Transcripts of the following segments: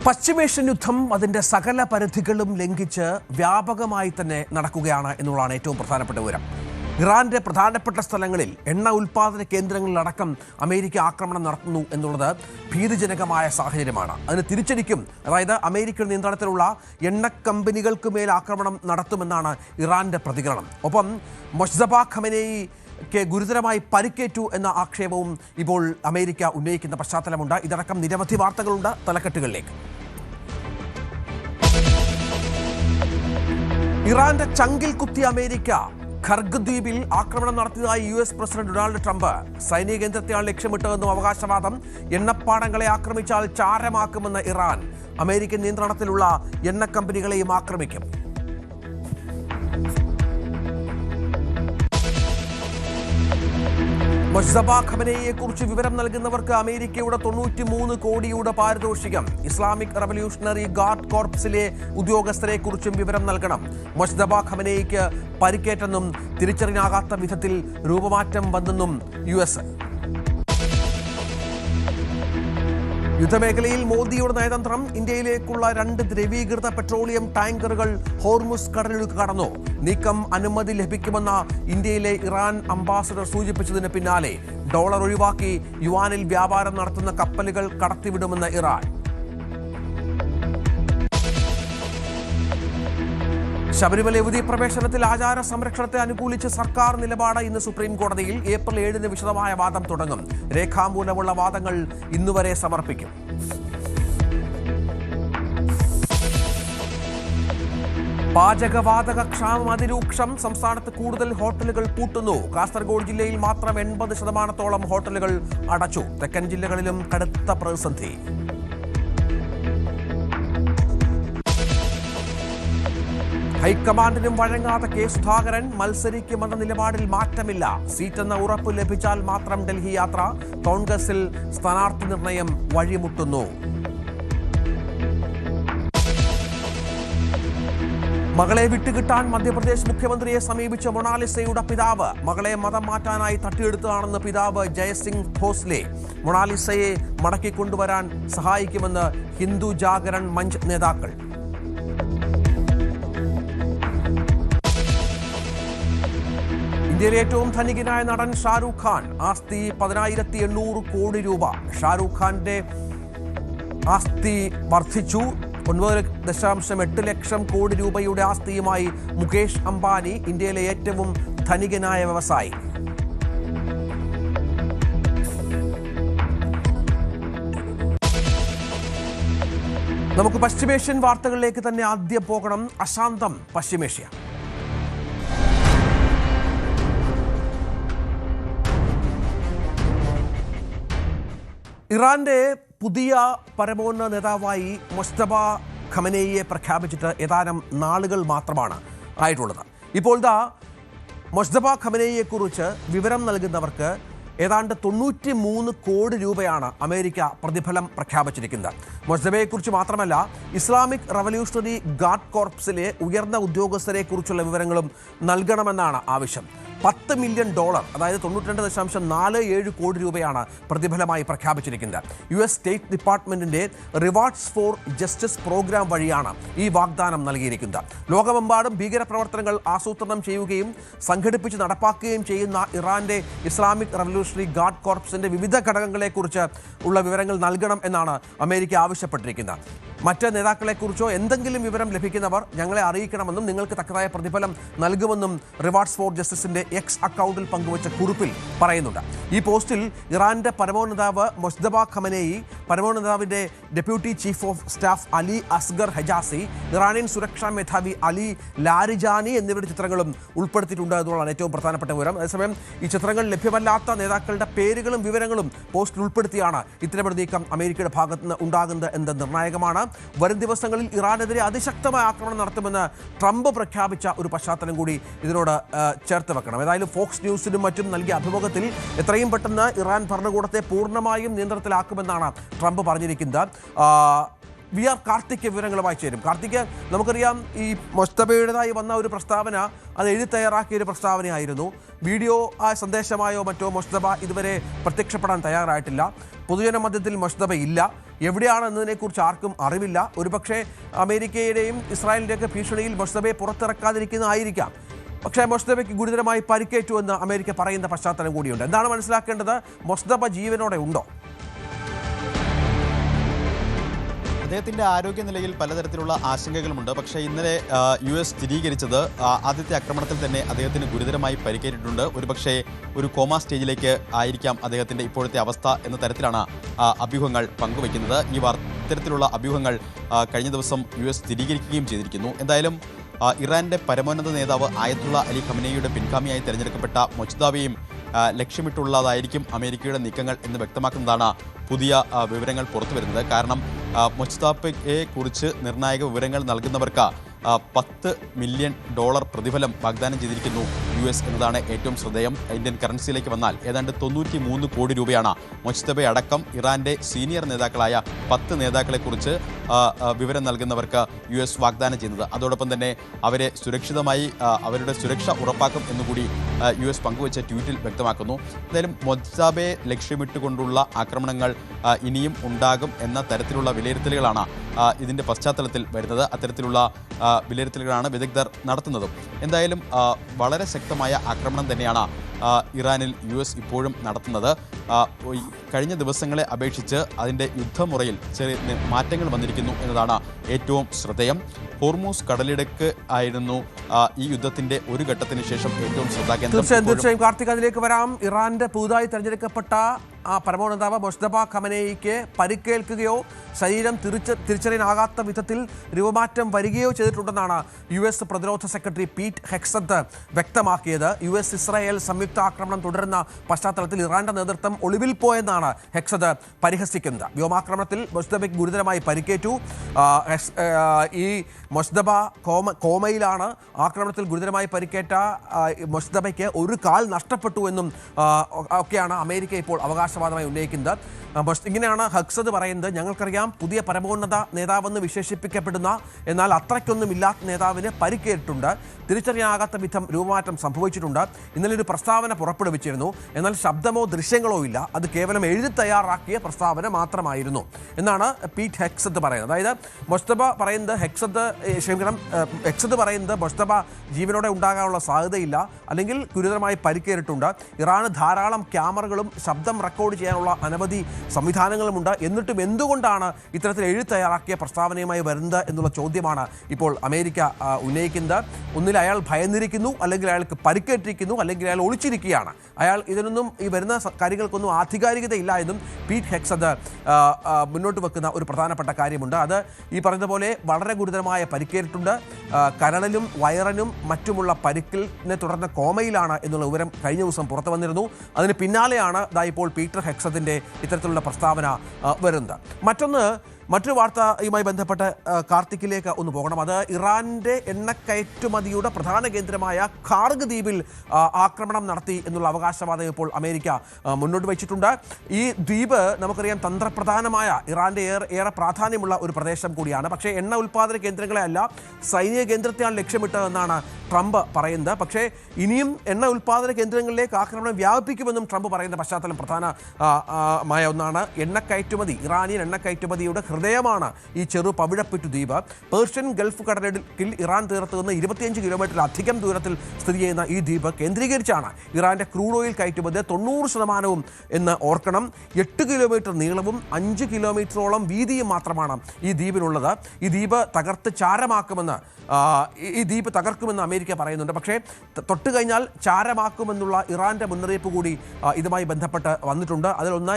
പശ്ചിമേഷ്യൻ യുദ്ധം അതിൻ്റെ സകല പരിധികളും ലംഘിച്ച് വ്യാപകമായി തന്നെ നടക്കുകയാണ് എന്നുള്ളതാണ് ഏറ്റവും പ്രധാനപ്പെട്ട വിവരം. ഇറാന്റെ പ്രധാനപ്പെട്ട സ്ഥലങ്ങളിൽ എണ്ണ ഉൽപ്പാദന കേന്ദ്രങ്ങളിലടക്കം അമേരിക്ക ആക്രമണം നടത്തുന്നു എന്നുള്ളത് ഭീതിജനകമായ സാഹചര്യമാണ്. അതിന് തിരിച്ചടിക്കും, അതായത് അമേരിക്കൻ നിയന്ത്രണത്തിലുള്ള എണ്ണ കമ്പനികൾക്ക് മേൽ ആക്രമണം നടത്തുമെന്നാണ് ഇറാന്റെ പ്രതികരണം. ഒപ്പം മൊജ്തബ ഖമനേയിക്ക് ഗുരുതരമായി പരിക്കേറ്റു എന്ന ആക്ഷേപവും ഇപ്പോൾ അമേരിക്ക ഉന്നയിക്കുന്ന പശ്ചാത്തലമുണ്ട്. ഇതടക്കം നിരവധി വാർത്തകളുണ്ട്. തലക്കെട്ടുകളിലേക്ക്. ഇറാന്റെ ചങ്കിൽ കുത്തിയ അമേരിക്ക ഖർഗ് ദ്വീപിൽ ആക്രമണം നടത്തിയതായി US പ്രസിഡന്റ് ഡൊണാൾഡ് ട്രംപ്. സൈനിക കേന്ദ്രത്തെയാണ് ലക്ഷ്യമിട്ടതെന്നും അവകാശവാദം. എണ്ണപ്പാടങ്ങളെ ആക്രമിച്ചാൽ ചാരമാക്കുമെന്ന് ഇറാൻ. അമേരിക്കൻ നിയന്ത്രണത്തിലുള്ള എണ്ണ കമ്പനികളെയും ആക്രമിക്കും. മൊജ്തബ ഖമനേയിയെക്കുറിച്ച് വിവരം നൽകുന്നവർക്ക് അമേരിക്കയുടെ 93 കോടിയുടെ പാരിതോഷികം. ഇസ്ലാമിക് റവല്യൂഷണറി ഗാർഡ് കോർപ്സിലെ ഉദ്യോഗസ്ഥരെ കുറിച്ചും വിവരം നൽകണം. മൊജ്തബ ഖമനേയിക്ക് പരിക്കേറ്റെന്നും തിരിച്ചറിയാനാകാത്ത വിധത്തിൽ രൂപമാറ്റം വന്നെന്നും US. യുദ്ധമേഖലയിൽ മോദിയുടെ നയതന്ത്രം. ഇന്ത്യയിലേക്കുള്ള 2 ദ്രവീകൃത പെട്രോളിയം ടാങ്കറുകൾ ഹോർമുസ് കടലിടുക്ക് കടന്നു. നീക്കം അനുമതി ലഭിക്കുമെന്ന ഇന്ത്യയിലെ ഇറാൻ അംബാസഡർ സൂചിപ്പിച്ചതിന് പിന്നാലെ ഡോളർ ഒഴിവാക്കി യുവാനിൽ വ്യാപാരം നടത്തുന്ന കപ്പലുകൾ കടത്തിവിടുമെന്ന് ഇറാൻ. ശബരിമല യുവതീ പ്രവേശനത്തിൽ ആചാര സംരക്ഷണത്തെ അനുകൂലിച്ച് സർക്കാർ നിലപാട് ഇന്ന് സുപ്രീം കോടതിയിൽ. ഏപ്രിൽ 7 വിശദമായ വാദം തുടങ്ങും. രേഖാമൂലമുള്ള വാദങ്ങൾ ഇന്നുവരെ സമർപ്പിക്കും. പാചകവാതക ക്ഷാമം അതിരൂക്ഷം. സംസ്ഥാനത്ത് കൂടുതൽ ഹോട്ടലുകൾ പൂട്ടുന്നു. കാസർഗോഡ് ജില്ലയിൽ മാത്രം 80% ഹോട്ടലുകൾ അടച്ചു. തെക്കൻ ജില്ലകളിലും കടുത്ത പ്രതിസന്ധി. ഹൈക്കമാൻഡിനും വഴങ്ങാതെ കെ സുധാകരൻ. മത്സരിക്കുമെന്ന നിലപാടിൽ മാറ്റമില്ല. സീറ്റെന്ന ഉറപ്പ് ലഭിച്ചാൽ മാത്രം ഡൽഹി യാത്ര. കോൺഗ്രസിൽ സ്ഥാനാർത്ഥി നിർണയം വഴിമുട്ടുന്നു. മകളെ വിട്ടുകിട്ടാൻ മധ്യപ്രദേശ് മുഖ്യമന്ത്രിയെ സമീപിച്ച മൊണാലിസയുടെ പിതാവ്. മകളെ മതം മാറ്റാനായി തട്ടിയെടുത്തതാണെന്ന് പിതാവ് ജയസിംഗ് ഭോസ്ലെ. മൊണാലിസയെ മടക്കിക്കൊണ്ടുവരാൻ സഹായിക്കുമെന്ന് ഹിന്ദു ജാഗരൺ മഞ്ച് നേതാക്കൾ. ഇന്ത്യയിലെ ഏറ്റവും ധനികനായ നടൻ ഷാരൂഖ് ഖാൻ. ആസ്തി 10,800 കോടി രൂപ. ഷാരൂഖ് ഖാന്റെ ആസ്തി വർദ്ധിച്ചു. 9.8 ലക്ഷം കോടി രൂപയുടെ ആസ്തിയുമായി മുകേഷ് അംബാനി ഇന്ത്യയിലെ ഏറ്റവും ധനികനായ വ്യവസായി. നമുക്ക് പശ്ചിമേഷ്യൻ വാർത്തകളിലേക്ക് തന്നെ ആദ്യം പോകണം. അശാന്തം പശ്ചിമേഷ്യ. ഇറാന്റെ പുതിയ പരമോന്നത നേതാവായി മൊജ്തബ ഖമനേയിയെ പ്രഖ്യാപിച്ചിട്ട് ഏതാനും നാളുകൾ മാത്രമാണ് ആയിട്ടുള്ളത്. ഇപ്പോൾ മൊജ്തബ ഖമനേയിയെക്കുറിച്ച് വിവരം നൽകുന്നവർക്ക് ഏതാണ്ട് 93 കോടി രൂപയാണ് അമേരിക്ക പ്രതിഫലം പ്രഖ്യാപിച്ചിരിക്കുന്നത്. മൊജ്തബയെക്കുറിച്ച് മാത്രമല്ല, ഇസ്ലാമിക് റവല്യൂഷണറി ഗാർഡ് കോർപ്സിലെ ഉയർന്ന ഉദ്യോഗസ്ഥരെ കുറിച്ചുള്ള വിവരങ്ങളും നൽകണമെന്നാണ് ആവശ്യം. $10 മില്യൺ, അതായത് 92.47 കോടി രൂപയാണ് പ്രതിഫലമായി പ്രഖ്യാപിച്ചിരിക്കുന്നത്. US സ്റ്റേറ്റ് ഡിപ്പാർട്ട്മെന്റിന്റെ റിവാർഡ്സ് ഫോർ ജസ്റ്റിസ് പ്രോഗ്രാം വഴിയാണ് ഈ വാഗ്ദാനം നൽകിയിരിക്കുന്നത്. ലോകമെമ്പാടും ഭീകരപ്രവർത്തനങ്ങൾ ആസൂത്രണം ചെയ്യുകയും സംഘടിപ്പിച്ച് നടപ്പാക്കുകയും ചെയ്യുന്ന ഇറാന്റെ ഇസ്ലാമിക് റവല്യൂഷണറി ഗാർഡ് കോർപ്സിന്റെ വിവിധ ഘടകങ്ങളെക്കുറിച്ച് ഉള്ള വിവരങ്ങൾ നൽകണം എന്നാണ് അമേരിക്ക ആവശ്യപ്പെട്ടിരിക്കുന്നത്. മറ്റ് നേതാക്കളെക്കുറിച്ചോ എന്തെങ്കിലും വിവരം ലഭിക്കുന്നവർ ഞങ്ങളെ അറിയിക്കണമെന്നും നിങ്ങൾക്ക് തക്കതായ പ്രതിഫലം നൽകുമെന്നും റിവാർഡ്സ് ഫോർ ജസ്റ്റിസിന്റെ X അക്കൗണ്ടിൽ പങ്കുവച്ച കുറിപ്പിൽ പറയുന്നുണ്ട്. ഈ പോസ്റ്റിൽ ഇറാന്റെ പരമോന്നതാവ് മൊജ്തബ ഖമനേയി, പരമോന്നതാവിന്റെ deputy chief of staff Ali Asghar Hejazi, Iranian സുരക്ഷാ മേധാവി അലി ലാരിജാനി എന്നിവരുടെ ചിത്രങ്ങളും ഉൾപ്പെടുത്തിയിട്ടുണ്ട് എന്നുള്ളതാണ് ഏറ്റവും പ്രധാനപ്പെട്ട വിവരം. അതേസമയം ഈ ചിത്രങ്ങൾ ലഭ്യമല്ലാത്ത നേതാക്കളുടെ പേരുകളും വിവരങ്ങളും പോസ്റ്റിൽ ഉൾപ്പെടുത്തിയാണ് ഇത്തരമൊരു നീക്കം അമേരിക്കയുടെ ഭാഗത്തുനിന്ന് ഉണ്ടാകുന്നത് എന്നത് നിർണായകമാണ്. വരും ദിവസങ്ങളിൽ ഇറാനെതിരെ അതിശക്തമായ ആക്രമണം നടത്തുമെന്ന് ട്രംപ് പ്രഖ്യാപിച്ച ഒരു പശ്ചാത്തലം കൂടി ഇതിനോട് ചേർത്ത് വെക്കണം. ഏതായാലും ഫോക്സ് ന്യൂസിനും മറ്റും നൽകിയ അഭിമുഖത്തിൽ എത്രയും പെട്ടെന്ന് ഇറാൻ ഭരണകൂടത്തെ പൂർണ്ണമായും നിയന്ത്രണത്തിലാക്കുമെന്നാണ് ട്രംപ് പറഞ്ഞിരിക്കുന്നത്. വി ആർ കാർത്തിക് വിവരങ്ങളുമായി ചേരും. കാർത്തിക്, നമുക്കറിയാം ഈ മൊസ്തബയുടേതായി വന്ന ഒരു പ്രസ്താവന അത് എഴുതി തയ്യാറാക്കിയ ഒരു പ്രസ്താവനയായിരുന്നു. വീഡിയോ സന്ദേശമായോ മറ്റോ മൊസ്തബ ഇതുവരെ പ്രത്യക്ഷപ്പെടാൻ തയ്യാറായിട്ടില്ല. പൊതുജന മധ്യത്തിൽ മൊസ്തബ ഇല്ല. എവിടെയാണ് എന്നതിനെക്കുറിച്ച് ആർക്കും അറിവില്ല. ഒരുപക്ഷെ അമേരിക്കയുടെയും ഇസ്രായേലിൻ്റെയൊക്കെ ഭീഷണിയിൽ മൊസ്തബയെ പുറത്തിറക്കാതിരിക്കുന്നതായിരിക്കാം. പക്ഷേ മൊസ്തബയ്ക്ക് ഗുരുതരമായി പരിക്കേറ്റു എന്ന് അമേരിക്ക പറയുന്ന പശ്ചാത്തലം കൂടിയുണ്ട്. എന്താണ് മനസ്സിലാക്കേണ്ടത്? മൊസ്തബ ജീവനോടെ ഉണ്ടോ? അദ്ദേഹത്തിൻ്റെ ആരോഗ്യനിലയിൽ പലതരത്തിലുള്ള ആശങ്കകളുമുണ്ട്. പക്ഷേ ഇന്നലെ US സ്ഥിരീകരിച്ചത് ആദ്യത്തെ ആക്രമണത്തിൽ തന്നെ അദ്ദേഹത്തിന് ഗുരുതരമായി പരിക്കേറ്റിട്ടുണ്ട്. ഒരുപക്ഷേ ഒരു കോമ സ്റ്റേജിലേക്ക് ആയിരിക്കാം അദ്ദേഹത്തിൻ്റെ ഇപ്പോഴത്തെ അവസ്ഥ എന്ന തരത്തിലാണ് അഭ്യൂഹങ്ങൾ പങ്കുവയ്ക്കുന്നത്. ഇത്തരത്തിലുള്ള അഭ്യൂഹങ്ങൾ കഴിഞ്ഞ ദിവസം US സ്ഥിരീകരിക്കുകയും ചെയ്തിരിക്കുന്നു. എന്തായാലും ഇറാന്റെ പരമോന്നത നേതാവ് ആയത്തുള്ള അലി ഖമനേയിയുടെ പിൻഗാമിയായി തെരഞ്ഞെടുക്കപ്പെട്ട മൊജ്തബയെയും ലക്ഷ്യമിട്ടുള്ളതായിരിക്കും അമേരിക്കയുടെ നീക്കങ്ങൾ എന്ന് വ്യക്തമാക്കുന്നതാണ് പുതിയ വിവരങ്ങൾ പുറത്തുവരുന്നത്. കാരണം മൊജ്തബയെ കുറിച്ച് നിർണായക വിവരങ്ങൾ നൽകുന്നവർക്ക് $10 മില്യൺ പ്രതിഫലം വാഗ്ദാനം ചെയ്തിരിക്കുന്നു US എന്നതാണ് ഏറ്റവും ശ്രദ്ധേയം. ഇന്ത്യൻ കറൻസിയിലേക്ക് വന്നാൽ ഏതാണ്ട് 93 കോടി രൂപയാണ് മൊജ്തബ അടക്കം ഇറാന്റെ സീനിയർ നേതാക്കളായ 10 നേതാക്കളെക്കുറിച്ച് വിവരം നൽകുന്നവർക്ക് US വാഗ്ദാനം ചെയ്യുന്നത്. അതോടൊപ്പം തന്നെ അവരെ സുരക്ഷിതമായി അവരുടെ സുരക്ഷ ഉറപ്പാക്കും എന്നുകൂടി US പങ്കുവച്ച ട്വീറ്റിൽ വ്യക്തമാക്കുന്നു. എന്തായാലും മൊജ്തബയെ ലക്ഷ്യമിട്ടുകൊണ്ടുള്ള ആക്രമണങ്ങൾ ഇനിയും ഉണ്ടാകും എന്ന തരത്തിലുള്ള വിലയിരുത്തലുകളാണ് ഇതിൻ്റെ പശ്ചാത്തലത്തിൽ വരുന്നത്. അത്തരത്തിലുള്ള വിലയിരുത്തലുകളാണ് വിദഗ്ധർ നടത്തുന്നതും. എന്തായാലും വളരെ ശക്തമായ ആക്രമണം തന്നെയാണ് ഇറാനിൽ US ഇപ്പോഴും നടത്തുന്നത്. കഴിഞ്ഞ ദിവസങ്ങളെ അപേക്ഷിച്ച് അതിൻ്റെ യുദ്ധമുറയിൽ ചെറിയ മാറ്റങ്ങൾ വന്നിരിക്കുന്നു എന്നതാണ് ഏറ്റവും ശ്രദ്ധേയം. ഹോർമൂസ് കടലിടുക്ക് ആയിരുന്നു ഈ യുദ്ധത്തിൻ്റെ ഒരു ഘട്ടത്തിന് ശേഷം ഏറ്റവും ശ്രദ്ധാകേന്ദ്രം. തീർച്ചയായും കാർത്തിക്, അതിലേക്ക് വരാം. ഇറാന്റെ പുതുതായി തെരഞ്ഞെടുക്കപ്പെട്ട പരമോന്നതാവ് മൊജ്തബ ഖമനേയിക്ക് പരിക്കേൽക്കുകയോ ശരീരം തിരിച്ചറിയാനാകാത്ത വിധത്തിൽ രൂപമാറ്റം വരികയോ ചെയ്തിട്ടുണ്ടെന്നാണ് US പ്രതിരോധ സെക്രട്ടറി പീറ്റ് ഹെക്സത്ത് വ്യക്തമാക്കിയത്. US ഇസ്രായേൽ സംയുക്ത ആക്രമണം തുടരുന്ന പശ്ചാത്തലത്തിൽ ഇറാന്റെ നേതൃത്വം ഒളിവിൽ പോയെന്നാണ് ഹെക്സത്ത് പരിഹസിക്കുന്നത്. വ്യോമാക്രമണത്തിൽ മൊജ്തബയ്ക്ക് ഗുരുതരമായി പരിക്കേറ്റു. ഈ മൊജ്തബ കോമയിലാണ്. ആക്രമണത്തിൽ ഗുരുതരമായി പരിക്കേറ്റ മൊജ്തബയ്ക്ക് ഒരു കാൽ നഷ്ടപ്പെട്ടു എന്നും ഒക്കെയാണ് അമേരിക്ക ഇപ്പോൾ അവകാശവാദമായി ഉന്നയിക്കുന്നത്. ഇങ്ങനെയാണ് ഹെക്സത്ത് പറയുന്നത്. ഞങ്ങൾക്കറിയാം, പുതിയ പരമോന്നത നേതാവെന്ന് വിശേഷിപ്പിക്കപ്പെടുന്ന എന്നാൽ അത്രയ്ക്കൊന്നും ഇല്ലാത്ത നേതാവിന് പരിക്കേറ്റിട്ടുണ്ട്. തിരിച്ചറിയാനാകാത്ത വിധം രൂപമാറ്റം സംഭവിച്ചിട്ടുണ്ട്. ഇന്നലെ ഒരു പ്രസ്താവന പുറപ്പെടുവിച്ചിരുന്നു. എന്നാൽ ശബ്ദമോ ദൃശ്യങ്ങളോ ഇല്ല. അത് കേവലം എഴുതി തയ്യാറാക്കിയ പ്രസ്താവന മാത്രമായിരുന്നു എന്നാണ് പീറ്റ് ഹെക്സത്ത് പറയുന്നത്. അതായത് മൊജ്തബ പറയുന്നത് ഹെക്സത്ത് പറയുന്നത് മൊജ്തബ ജീവനോടെ ഉണ്ടാകാനുള്ള സാധ്യതയില്ല, അല്ലെങ്കിൽ ഗുരുതരമായി പരിക്കേറ്റിട്ടുണ്ട്. ഇറാന് ധാരാളം ക്യാമറകളും ശബ്ദം റെക്കോർഡ് ചെയ്യാനുള്ള അനവധി സംവിധാനങ്ങളുമുണ്ട്. എന്നിട്ടും എന്തുകൊണ്ടാണ് ഇത്തരത്തിൽ എഴുതി തയ്യാറാക്കിയ പ്രസ്താവനയുമായി വരുന്നത് എന്നുള്ള ചോദ്യമാണ് ഇപ്പോൾ അമേരിക്ക ഉന്നയിക്കുന്നത്. ഒന്നിൽ അയാൾ ഭയന്നിരിക്കുന്നു, അല്ലെങ്കിൽ അയാൾക്ക് പരിക്കേറ്റിരിക്കുന്നു, അല്ലെങ്കിൽ അയാൾ ഒളിച്ചിരിക്കുകയാണ്. അയാൾ ഇതിനൊന്നും ഈ വരുന്ന കാര്യങ്ങൾക്കൊന്നും ആധികാരികതയില്ല എന്നും പീറ്റ് ഹെക്സത്ത് മുന്നോട്ട് വെക്കുന്ന ഒരു പ്രധാനപ്പെട്ട കാര്യമുണ്ട്. അത് ഈ പറഞ്ഞതുപോലെ വളരെ ഗുരുതരമായ പരിക്കേറ്റിട്ടുണ്ട്. കരളിലും വയറിനും മറ്റുമുള്ള പരിക്കിനെ തുടർന്ന് കോമയിലാണ് എന്നുള്ള വിവരം കഴിഞ്ഞ ദിവസം പുറത്തു വന്നിരുന്നു. അതിന് പിന്നാലെയാണ് ഇപ്പോൾ പീറ്റർ ഹെക്സത്തിന്റെ ഇത്തരത്തിലുള്ള പ്രസ്താവന വരുന്നത്. മറ്റൊരു വാർത്തയുമായി ബന്ധപ്പെട്ട് കാർത്തിക്കിലേക്ക് ഒന്ന് പോകണം. അത് ഇറാന്റെ എണ്ണക്കയറ്റുമതിയുടെ പ്രധാന കേന്ദ്രമായ ഖാർഗ് ദ്വീപിൽ ആക്രമണം നടത്തി എന്നുള്ള അവകാശവാദം ഇപ്പോൾ അമേരിക്ക മുന്നോട്ട് വെച്ചിട്ടുണ്ട്. ഈ ദ്വീപ് നമുക്കറിയാം തന്ത്രപ്രധാനമായ ഇറാന്റെ ഏറെ പ്രാധാന്യമുള്ള ഒരു പ്രദേശം കൂടിയാണ്. പക്ഷേ എണ്ണ ഉൽപ്പാദന കേന്ദ്രങ്ങളെ അല്ല, സൈനിക കേന്ദ്രത്തെയാണ് ലക്ഷ്യമിട്ടതെന്നാണ് ട്രംപ് പറയുന്നത്. പക്ഷേ ഇനിയും എണ്ണ ഉൽപ്പാദന കേന്ദ്രങ്ങളിലേക്ക് ആക്രമണം വ്യാപിപ്പിക്കുമെന്നും ട്രംപ് പറയുന്ന പശ്ചാത്തലം പ്രധാനമായ ഒന്നാണ്. ഇറാനിയൻ എണ്ണക്കയറ്റുമതിയുടെ ഹൃദയമാണ് ഈ ചെറു പവിഴപ്പുറ്റു ദ്വീപ്. പേർഷ്യൻ ഗൾഫ് കടലിടുക്കിൽ ഇറാൻ തീരത്ത് നിന്ന് 25 കിലോമീറ്ററിലധികം ദൂരത്തിൽ സ്ഥിതി ചെയ്യുന്ന ഈ ദ്വീപ് കേന്ദ്രീകരിച്ചാണ് ഇറാന്റെ ക്രൂഡ് ഓയിൽ കയറ്റുമതി 90% എന്ന് ഓർക്കണം. 8 കിലോമീറ്റർ നീളവും 5 കിലോമീറ്ററോളം വീതിയും മാത്രമാണ് ഈ ദ്വീപിനുള്ളത്. ഈ ദ്വീപ് തകർക്കുമെന്ന് അമേരിക്ക പറയുന്നുണ്ട്. പക്ഷേ തൊട്ട് കഴിഞ്ഞാൽ ചാരമാക്കുമെന്നുള്ള ഇറാന്റെ മുന്നറിയിപ്പ് കൂടി ഇതുമായി ബന്ധപ്പെട്ട് വന്നിട്ടുണ്ട്. അതിലൊന്ന്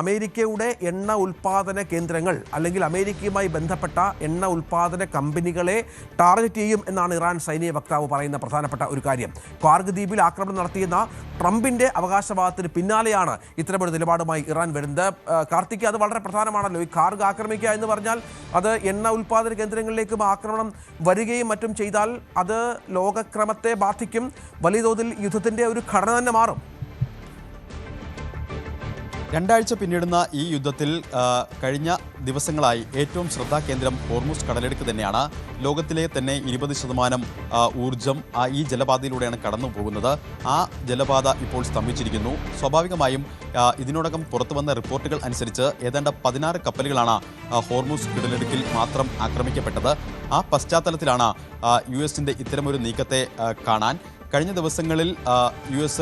അമേരിക്കയുടെ എണ്ണ ഉൽപ്പാദന കേന്ദ്രങ്ങൾ, അല്ലെങ്കിൽ അമേരിക്കയുമായി ബന്ധപ്പെട്ട എണ്ണ ഉൽപ്പാദന കമ്പനികളെ ടാർഗറ്റ് ചെയ്യും എന്നാണ് ഇറാൻ സൈനിക വക്താവ് പറയുന്ന പ്രധാനപ്പെട്ട ഒരു കാര്യം. ഖാർഗ് ദ്വീപിൽ ആക്രമണം നടത്തിയെന്ന ട്രംപിന്റെ അവകാശവാദത്തിന് പിന്നാലെയാണ് ഇത്തരമൊരു നിലപാടുമായി ഇറാൻ വരുന്നത്. കാർത്തിക്, അത് വളരെ പ്രധാനമാണല്ലോ. ഈ ഖാർഗ് ആക്രമിക്കുക എന്ന് പറഞ്ഞാൽ അത് എണ്ണ ഉൽപ്പാദന കേന്ദ്രങ്ങളിലേക്കും ആക്രമണം വരികയും മറ്റും ചെയ്താൽ അത് ലോകക്രമത്തെ ബാധിക്കും. വലിയ തോതിൽ യുദ്ധത്തിന്റെ ഒരു ഘടന തന്നെ മാറും. രണ്ടാഴ്ച പിന്നിടുന്ന ഈ യുദ്ധത്തിൽ കഴിഞ്ഞ ദിവസങ്ങളായി ഏറ്റവും ശ്രദ്ധാകേന്ദ്രം ഹോർമുസ് കടലിടുക്ക് തന്നെയാണ്. ലോകത്തിലെ തന്നെ 20% ഊർജം ഈ ജലപാതയിലൂടെയാണ് കടന്നു പോകുന്നത്. ആ ജലപാത ഇപ്പോൾ സ്തംഭിച്ചിരിക്കുന്നു. സ്വാഭാവികമായും ഇതിനോടകം പുറത്തു വന്ന റിപ്പോർട്ടുകൾ അനുസരിച്ച് ഏതാണ്ട് 16 കപ്പലുകളാണ് ഹോർമുസ് കടലിടുക്കിൽ മാത്രം ആക്രമിക്കപ്പെട്ടത്. ആ പശ്ചാത്തലത്തിലാണ് US-ന്റെ ഇത്തരമൊരു നീക്കത്തെ കാണാൻ. കഴിഞ്ഞ ദിവസങ്ങളിൽ US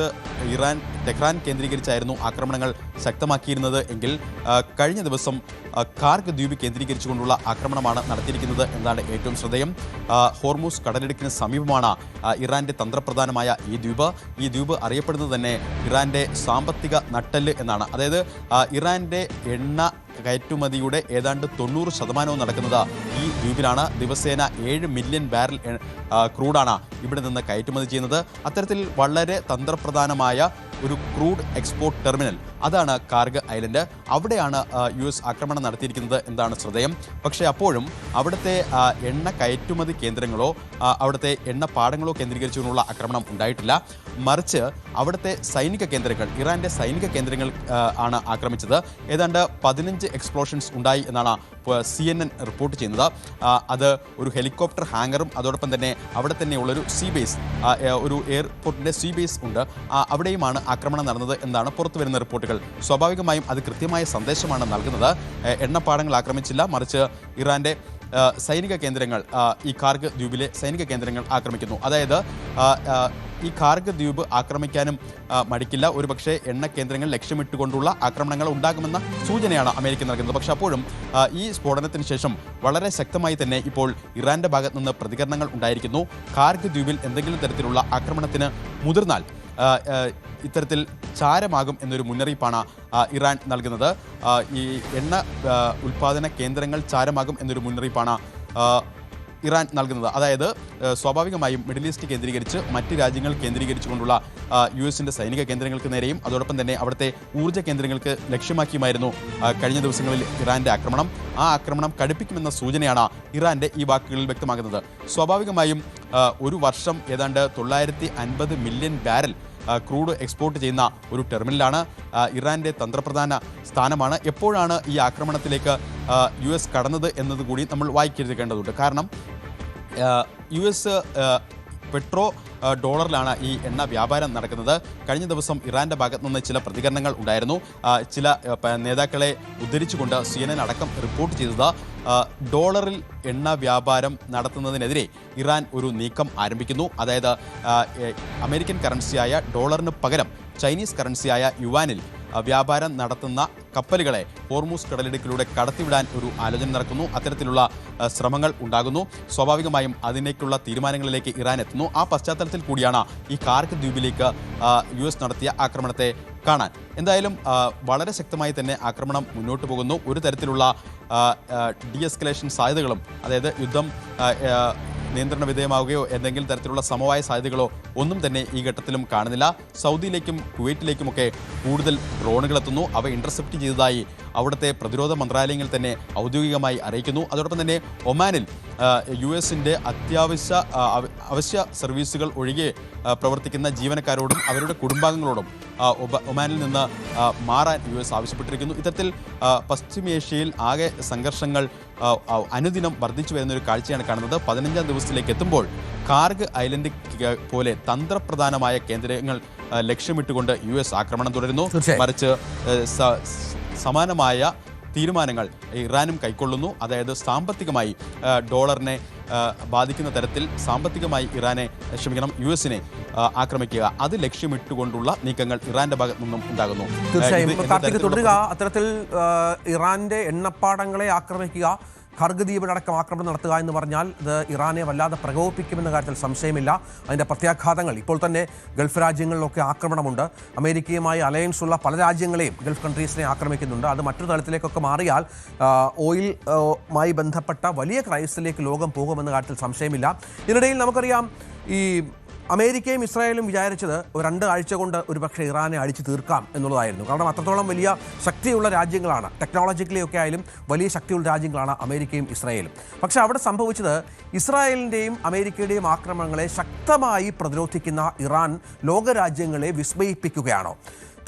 ഇറാൻ ടെഹ്റാൻ കേന്ദ്രീകരിച്ചായിരുന്നു ആക്രമണങ്ങൾ ശക്തമാക്കിയിരുന്നത് എങ്കിൽ കഴിഞ്ഞ ദിവസം കാർഗ് ദ്വീപ് കേന്ദ്രീകരിച്ചുകൊണ്ടുള്ള ആക്രമണമാണ് നടത്തിയിരിക്കുന്നത് എന്നതാണ് ഏറ്റവും ശ്രദ്ധേയം. ഹോർമുസ് കടലിടുക്കിന് സമീപമാണ് ഇറാന്റെ തന്ത്രപ്രധാനമായ ഈ ദ്വീപ് അറിയപ്പെടുന്നത് തന്നെ ഇറാന്റെ സാമ്പത്തിക നട്ടെല്ല് എന്നാണ്. അതായത് ഇറാന്റെ എണ്ണ കയറ്റുമതിയുടെ ഏതാണ്ട് 90% നടക്കുന്നത് ഈ ദ്വീപിലാണ്. ദിവസേന 7 മില്യൺ ബാരൽ ക്രൂഡാണ് ഇവിടെ നിന്ന് കയറ്റുമതി ചെയ്യുന്നത്. അത്തരത്തിൽ വളരെ തന്ത്രപ്രധാനമായ ഒരു ക്രൂഡ് എക്സ്പോർട്ട് ടെർമിനൽ അതാണ് കാർഗ് ഐലൻഡ്. അവിടെയാണ് US ആക്രമണം നടത്തിയിരിക്കുന്നത് എന്നാണ് ശ്രദ്ധേയം. പക്ഷേ അപ്പോഴും അവിടുത്തെ എണ്ണ കയറ്റുമതി കേന്ദ്രങ്ങളോ അവിടുത്തെ എണ്ണപ്പാടങ്ങളോ കേന്ദ്രീകരിച്ചുകൊണ്ടുള്ള ആക്രമണം ഉണ്ടായിട്ടില്ല. മറിച്ച് അവിടുത്തെ സൈനിക കേന്ദ്രങ്ങൾ, ഇറാന്റെ സൈനിക കേന്ദ്രങ്ങൾ ആണ് ആക്രമിച്ചത്. ഏതാണ്ട് 15 എക്സ്പ്ലോഷൻസ് ഉണ്ടായി എന്നാണ് CNN റിപ്പോർട്ട് ചെയ്യുന്നത്. അത് ഒരു ഹെലികോപ്റ്റർ ഹാങ്ങറും അതോടൊപ്പം തന്നെ അവിടെ തന്നെയുള്ളൊരു സീ ബേസ്, ഒരു എയർപോർട്ടിൻ്റെ സീ ബേസ് ഉണ്ട്. അവിടെയുമാണ് ആക്രമണം നടന്നത് എന്നാണ് പുറത്തു വരുന്ന റിപ്പോർട്ടുകൾ. സ്വാഭാവികമായും അത് കൃത്യമായ സന്ദേശമാണ് നൽകുന്നത്. എണ്ണപ്പാടങ്ങൾ ആക്രമിച്ചില്ല, മറിച്ച് ഇറാന്റെ സൈനിക കേന്ദ്രങ്ങൾ, ഈ കാർഗ് ദ്വീപിലെ സൈനിക കേന്ദ്രങ്ങൾ ആക്രമിക്കുന്നു. അതായത് ഈ കാർഗ് ദ്വീപ് ആക്രമിക്കാനും മടിക്കില്ല. ഒരുപക്ഷെ എണ്ണ കേന്ദ്രങ്ങൾ ലക്ഷ്യമിട്ടുകൊണ്ടുള്ള ആക്രമണങ്ങൾ ഉണ്ടാകുമെന്ന സൂചനയാണ് അമേരിക്ക നൽകുന്നത്. പക്ഷെ അപ്പോഴും ഈ സ്ഫോടനത്തിന് ശേഷം വളരെ ശക്തമായി തന്നെ ഇപ്പോൾ ഇറാന്റെ ഭാഗത്ത് നിന്ന് പ്രതികരണങ്ങൾ ഉണ്ടായിരിക്കുന്നു. കാർഗ് ദ്വീപിൽ എന്തെങ്കിലും തരത്തിലുള്ള ആക്രമണത്തിന് മുതിർന്നാൽ ഇത്തരത്തിൽ ചാരമാകും എന്നൊരു മുന്നറിയിപ്പാണ് ഇറാൻ നൽകുന്നത്. ഈ എണ്ണ ഉൽപ്പാദന കേന്ദ്രങ്ങൾ ചാരമാകും എന്നൊരു മുന്നറിയിപ്പാണ് ഇറാൻ നൽകുന്നത്. അതായത് സ്വാഭാവികമായും മിഡിൽ ഈസ്റ്റ് കേന്ദ്രീകരിച്ച് മറ്റ് രാജ്യങ്ങൾ കേന്ദ്രീകരിച്ചുകൊണ്ടുള്ള US-ന്റെ സൈനിക കേന്ദ്രങ്ങൾക്ക് നേരെയും അതോടൊപ്പം തന്നെ അവിടുത്തെ ഊർജ്ജ കേന്ദ്രങ്ങൾക്ക് ലക്ഷ്യമാക്കിയുമായിരുന്നു കഴിഞ്ഞ ദിവസങ്ങളിൽ ഇറാന്റെ ആക്രമണം. ആ ആക്രമണം കടുപ്പിക്കുമെന്ന സൂചനയാണ് ഇറാന്റെ ഈ വാക്കുകളിൽ വ്യക്തമാകുന്നത്. സ്വാഭാവികമായും ഒരു വർഷം ഏതാണ്ട് 950 മില്യൺ ബാരൽ ക്രൂഡ് എക്സ്പോർട്ട് ചെയ്യുന്ന ഒരു ടെർമിനലാണ്. ഇറാന്റെ തന്ത്രപ്രധാന സ്ഥാനമാണ്. എപ്പോഴാണ് ഈ ആക്രമണത്തിലേക്ക് US കടന്നത് എന്നതുകൂടി നമ്മൾ വായിക്കെടുക്കേണ്ടതുണ്ട്. കാരണം US പെട്രോ ഡോളറിലാണ് ഈ എണ്ണ വ്യാപാരം നടക്കുന്നത്. കഴിഞ്ഞ ദിവസം ഇറാന്റെ ഭാഗത്തു നിന്ന് ചില പ്രതികരണങ്ങൾ ഉണ്ടായിരുന്നു. ചില നേതാക്കളെ ഉദ്ധരിച്ചുകൊണ്ട് CNN അടക്കം റിപ്പോർട്ട് ചെയ്തത് ഡോളറിൽ എണ്ണ വ്യാപാരം നടത്തുന്നതിനെതിരെ ഇറാൻ ഒരു നീക്കം ആരംഭിക്കുന്നു. അതായത് അമേരിക്കൻ കറൻസിയായ ഡോളറിന് പകരം ചൈനീസ് കറൻസിയായ യുവാനിൽ വ്യാപാരം നടത്തുന്ന കപ്പലുകളെ ഹോർമുസ് കടലിടുക്കിലൂടെ കടത്തിവിടാൻ ഒരു ആലോചന നടക്കുന്നു. അത്തരത്തിലുള്ള ശ്രമങ്ങൾ ഉണ്ടാകുന്നു. സ്വാഭാവികമായും അതിലേക്കുള്ള തീരുമാനങ്ങളിലേക്ക് ഇറാൻ എത്തുന്നു. ആ പശ്ചാത്തലത്തിൽ കൂടിയാണ് ഈ കാർഗ് ദ്വീപിലേക്ക് US നടത്തിയ ആക്രമണത്തെ കാണാൻ. എന്തായാലും വളരെ ശക്തമായി തന്നെ ആക്രമണം മുന്നോട്ട് പോകുന്നു. ഒരു തരത്തിലുള്ള ഡീഎസ്കലേഷൻ സാധ്യതകളും, അതായത് യുദ്ധം നിയന്ത്രണ വിധേയമാവുകയോ എന്തെങ്കിലും തരത്തിലുള്ള സമവായ സാധ്യതകളോ ഒന്നും തന്നെ ഈ ഘട്ടത്തിലും കാണുന്നില്ല. സൗദിയിലേക്കും കുവൈറ്റിലേക്കുമൊക്കെ കൂടുതൽ ഡ്രോണുകൾ എത്തുന്നു. അവ ഇന്റർസെപ്റ്റ് ചെയ്തതായി അവിടുത്തെ പ്രതിരോധ മന്ത്രാലയങ്ങൾ തന്നെ ഔദ്യോഗികമായി അറിയിക്കുന്നു. അതോടൊപ്പം തന്നെ ഒമാനിൽ US-ന്റെ അവശ്യ സർവീസുകൾ ഒഴികെ പ്രവർത്തിക്കുന്ന ജീവനക്കാരോടും അവരുടെ കുടുംബാംഗങ്ങളോടും ഒമാനിൽ നിന്ന് മാറാൻ US ആവശ്യപ്പെട്ടിരിക്കുന്നു. ഇത്തരത്തിൽ പശ്ചിമേഷ്യയിൽ ആകെ സംഘർഷങ്ങൾ അനുദിനം വർദ്ധിച്ചു വരുന്ന ഒരു കാഴ്ചയാണ് കാണുന്നത്. 15ാം ദിവസത്തിലേക്ക് എത്തുമ്പോൾ കാർഗ് ഐലൻഡ് പോലെ തന്ത്രപ്രധാനമായ കേന്ദ്രങ്ങൾ ലക്ഷ്യമിട്ടുകൊണ്ട് US ആക്രമണം തുടരുന്നു. മറിച്ച് സമാനമായ തീരുമാനങ്ങൾ ഇറാനും കൈക്കൊള്ളുന്നു. അതായത് സാമ്പത്തികമായി ഡോളറിനെ ബാധിക്കുന്ന തരത്തിൽ സാമ്പത്തികമായി US-നെ ആക്രമിക്കുക, അത് ലക്ഷ്യമിട്ടുകൊണ്ടുള്ള നീക്കങ്ങൾ ഇറാന്റെ ഭാഗത്തു നിന്നും ഉണ്ടാകുന്നു. തീർച്ചയായും തുടരുക. അത്തരത്തിൽ ഇറാന്റെ എണ്ണപ്പാടങ്ങളെ ആക്രമിക്കുക, കാർഗ് ദ്വീപിലടക്കം ആക്രമണം നടത്തുക എന്ന് പറഞ്ഞാൽ ഇത് ഇറാനെ വല്ലാതെ പ്രകോപിപ്പിക്കുമെന്ന കാര്യത്തിൽ സംശയമില്ല. അതിൻ്റെ പ്രത്യാഘാതങ്ങൾ ഇപ്പോൾ തന്നെ ഗൾഫ് രാജ്യങ്ങളിലൊക്കെ ആക്രമണമുണ്ട്. അമേരിക്കയുമായി അലയൻസ് ഉള്ള പല രാജ്യങ്ങളെയും ഗൾഫ് കൺട്രീസിനെ ആക്രമിക്കുന്നുണ്ട്. അത് മറ്റൊരു തലത്തിലേക്കൊക്കെ മാറിയാൽ ഓയിലുമായി ബന്ധപ്പെട്ട വലിയ ക്രൈസിസിലേക്ക് ലോകം പോകുമെന്ന കാര്യത്തിൽ സംശയമില്ല. ഇതിനിടയിൽ നമുക്കറിയാം, ഈ അമേരിക്കയും ഇസ്രായേലും വിചാരിച്ചത് 2 ആഴ്ച കൊണ്ട് ഒരുപക്ഷെ ഇറാനെ അടിച്ചു തീർക്കാം എന്നുള്ളതായിരുന്നു. കാരണം അത്രത്തോളം വലിയ ശക്തിയുള്ള രാജ്യങ്ങളാണ്, ടെക്നോളജിക്കലി ഒക്കെ ആയാലും വലിയ ശക്തിയുള്ള രാജ്യങ്ങളാണ് അമേരിക്കയും ഇസ്രായേലും. പക്ഷേ അവിടെ സംഭവിച്ചത് ഇസ്രായേലിൻ്റെയും അമേരിക്കയുടെയും ആക്രമണങ്ങളെ ശക്തമായി പ്രതിരോധിക്കുന്ന ഇറാൻ ലോകരാജ്യങ്ങളെ വിസ്മയിപ്പിക്കുകയാണോ?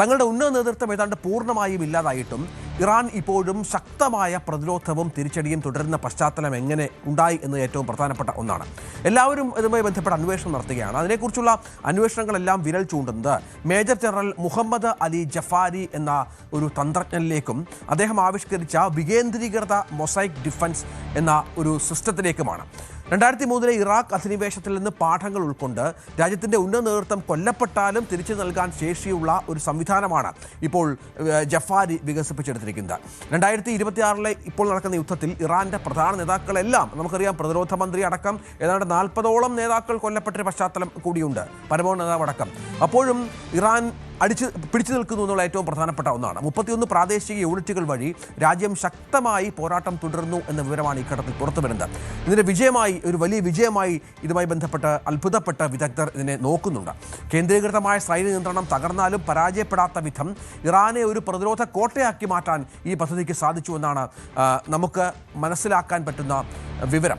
തങ്ങളുടെ ഉന്നത നേതൃത്വം ഏതാണ്ട് പൂർണ്ണമായും ഇല്ലാതായിട്ടും ഇറാൻ ഇപ്പോഴും ശക്തമായ പ്രതിരോധവും തിരിച്ചടിയും തുടരുന്ന പശ്ചാത്തലം എങ്ങനെ ഉണ്ടായി എന്ന് ഏറ്റവും പ്രധാനപ്പെട്ട ഒന്നാണ്. എല്ലാവരും ഇതുമായി ബന്ധപ്പെട്ട അന്വേഷണം നടത്തുകയാണ്. അതിനെക്കുറിച്ചുള്ള അന്വേഷണങ്ങളെല്ലാം വിരൽ ചൂണ്ടുന്നത് major general Muhammad Ali Jafari എന്ന ഒരു തന്ത്രജ്ഞനിലേക്കും അദ്ദേഹം ആവിഷ്കരിച്ച വികേന്ദ്രീകൃത മൊസൈക് ഡിഫൻസ് എന്ന ഒരു സിസ്റ്റത്തിലേക്കുമാണ്. 2003 ഇറാഖ് അധിനിവേശത്തിൽ നിന്ന് പാഠങ്ങൾ ഉൾക്കൊണ്ട് രാജ്യത്തിൻ്റെ ഉന്നത നേതൃത്വം കൊല്ലപ്പെട്ടാലും തിരിച്ചു നൽകാൻ ശേഷിയുള്ള ഒരു സംവിധാനമാണ് ഇപ്പോൾ ജഫാരി വികസിപ്പിച്ചെടുത്തിരിക്കുന്നത്. 2026 ഇപ്പോൾ നടക്കുന്ന യുദ്ധത്തിൽ ഇറാൻ്റെ പ്രധാന നേതാക്കളെല്ലാം നമുക്കറിയാം, പ്രതിരോധ മന്ത്രി അടക്കം ഏതാണ്ട് 40ഓളം നേതാക്കൾ കൊല്ലപ്പെട്ട പശ്ചാത്തലം കൂടിയുണ്ട്, പരമോന്നത നേതാവ് അടക്കം. അപ്പോഴും ഇറാൻ പിടിച്ചു നിൽക്കുന്നു എന്നുള്ള ഏറ്റവും പ്രധാനപ്പെട്ട ഒന്നാണ്. 31 പ്രാദേശിക യൂണിറ്റുകൾ വഴി രാജ്യം ശക്തമായി പോരാട്ടം തുടരുന്നു എന്ന വിവരമാണ് ഈ ഘട്ടത്തിൽ പുറത്തു വരുന്നത്. ഇതിൻ്റെ വിജയമായി, ഒരു വലിയ വിജയമായി ഇതുമായി ബന്ധപ്പെട്ട് അത്ഭുതപ്പെട്ട വിദഗ്ധർ ഇതിനെ നോക്കുന്നുണ്ട്. കേന്ദ്രീകൃതമായ സൈനിക നിയന്ത്രണം തകർന്നാലും പരാജയപ്പെടാത്ത വിധം ഇറാനെ ഒരു പ്രതിരോധ കോട്ടയാക്കി മാറ്റാൻ ഈ പദ്ധതിക്ക് സാധിച്ചു എന്നാണ് നമുക്ക് മനസ്സിലാക്കാൻ പറ്റുന്ന വിവരം.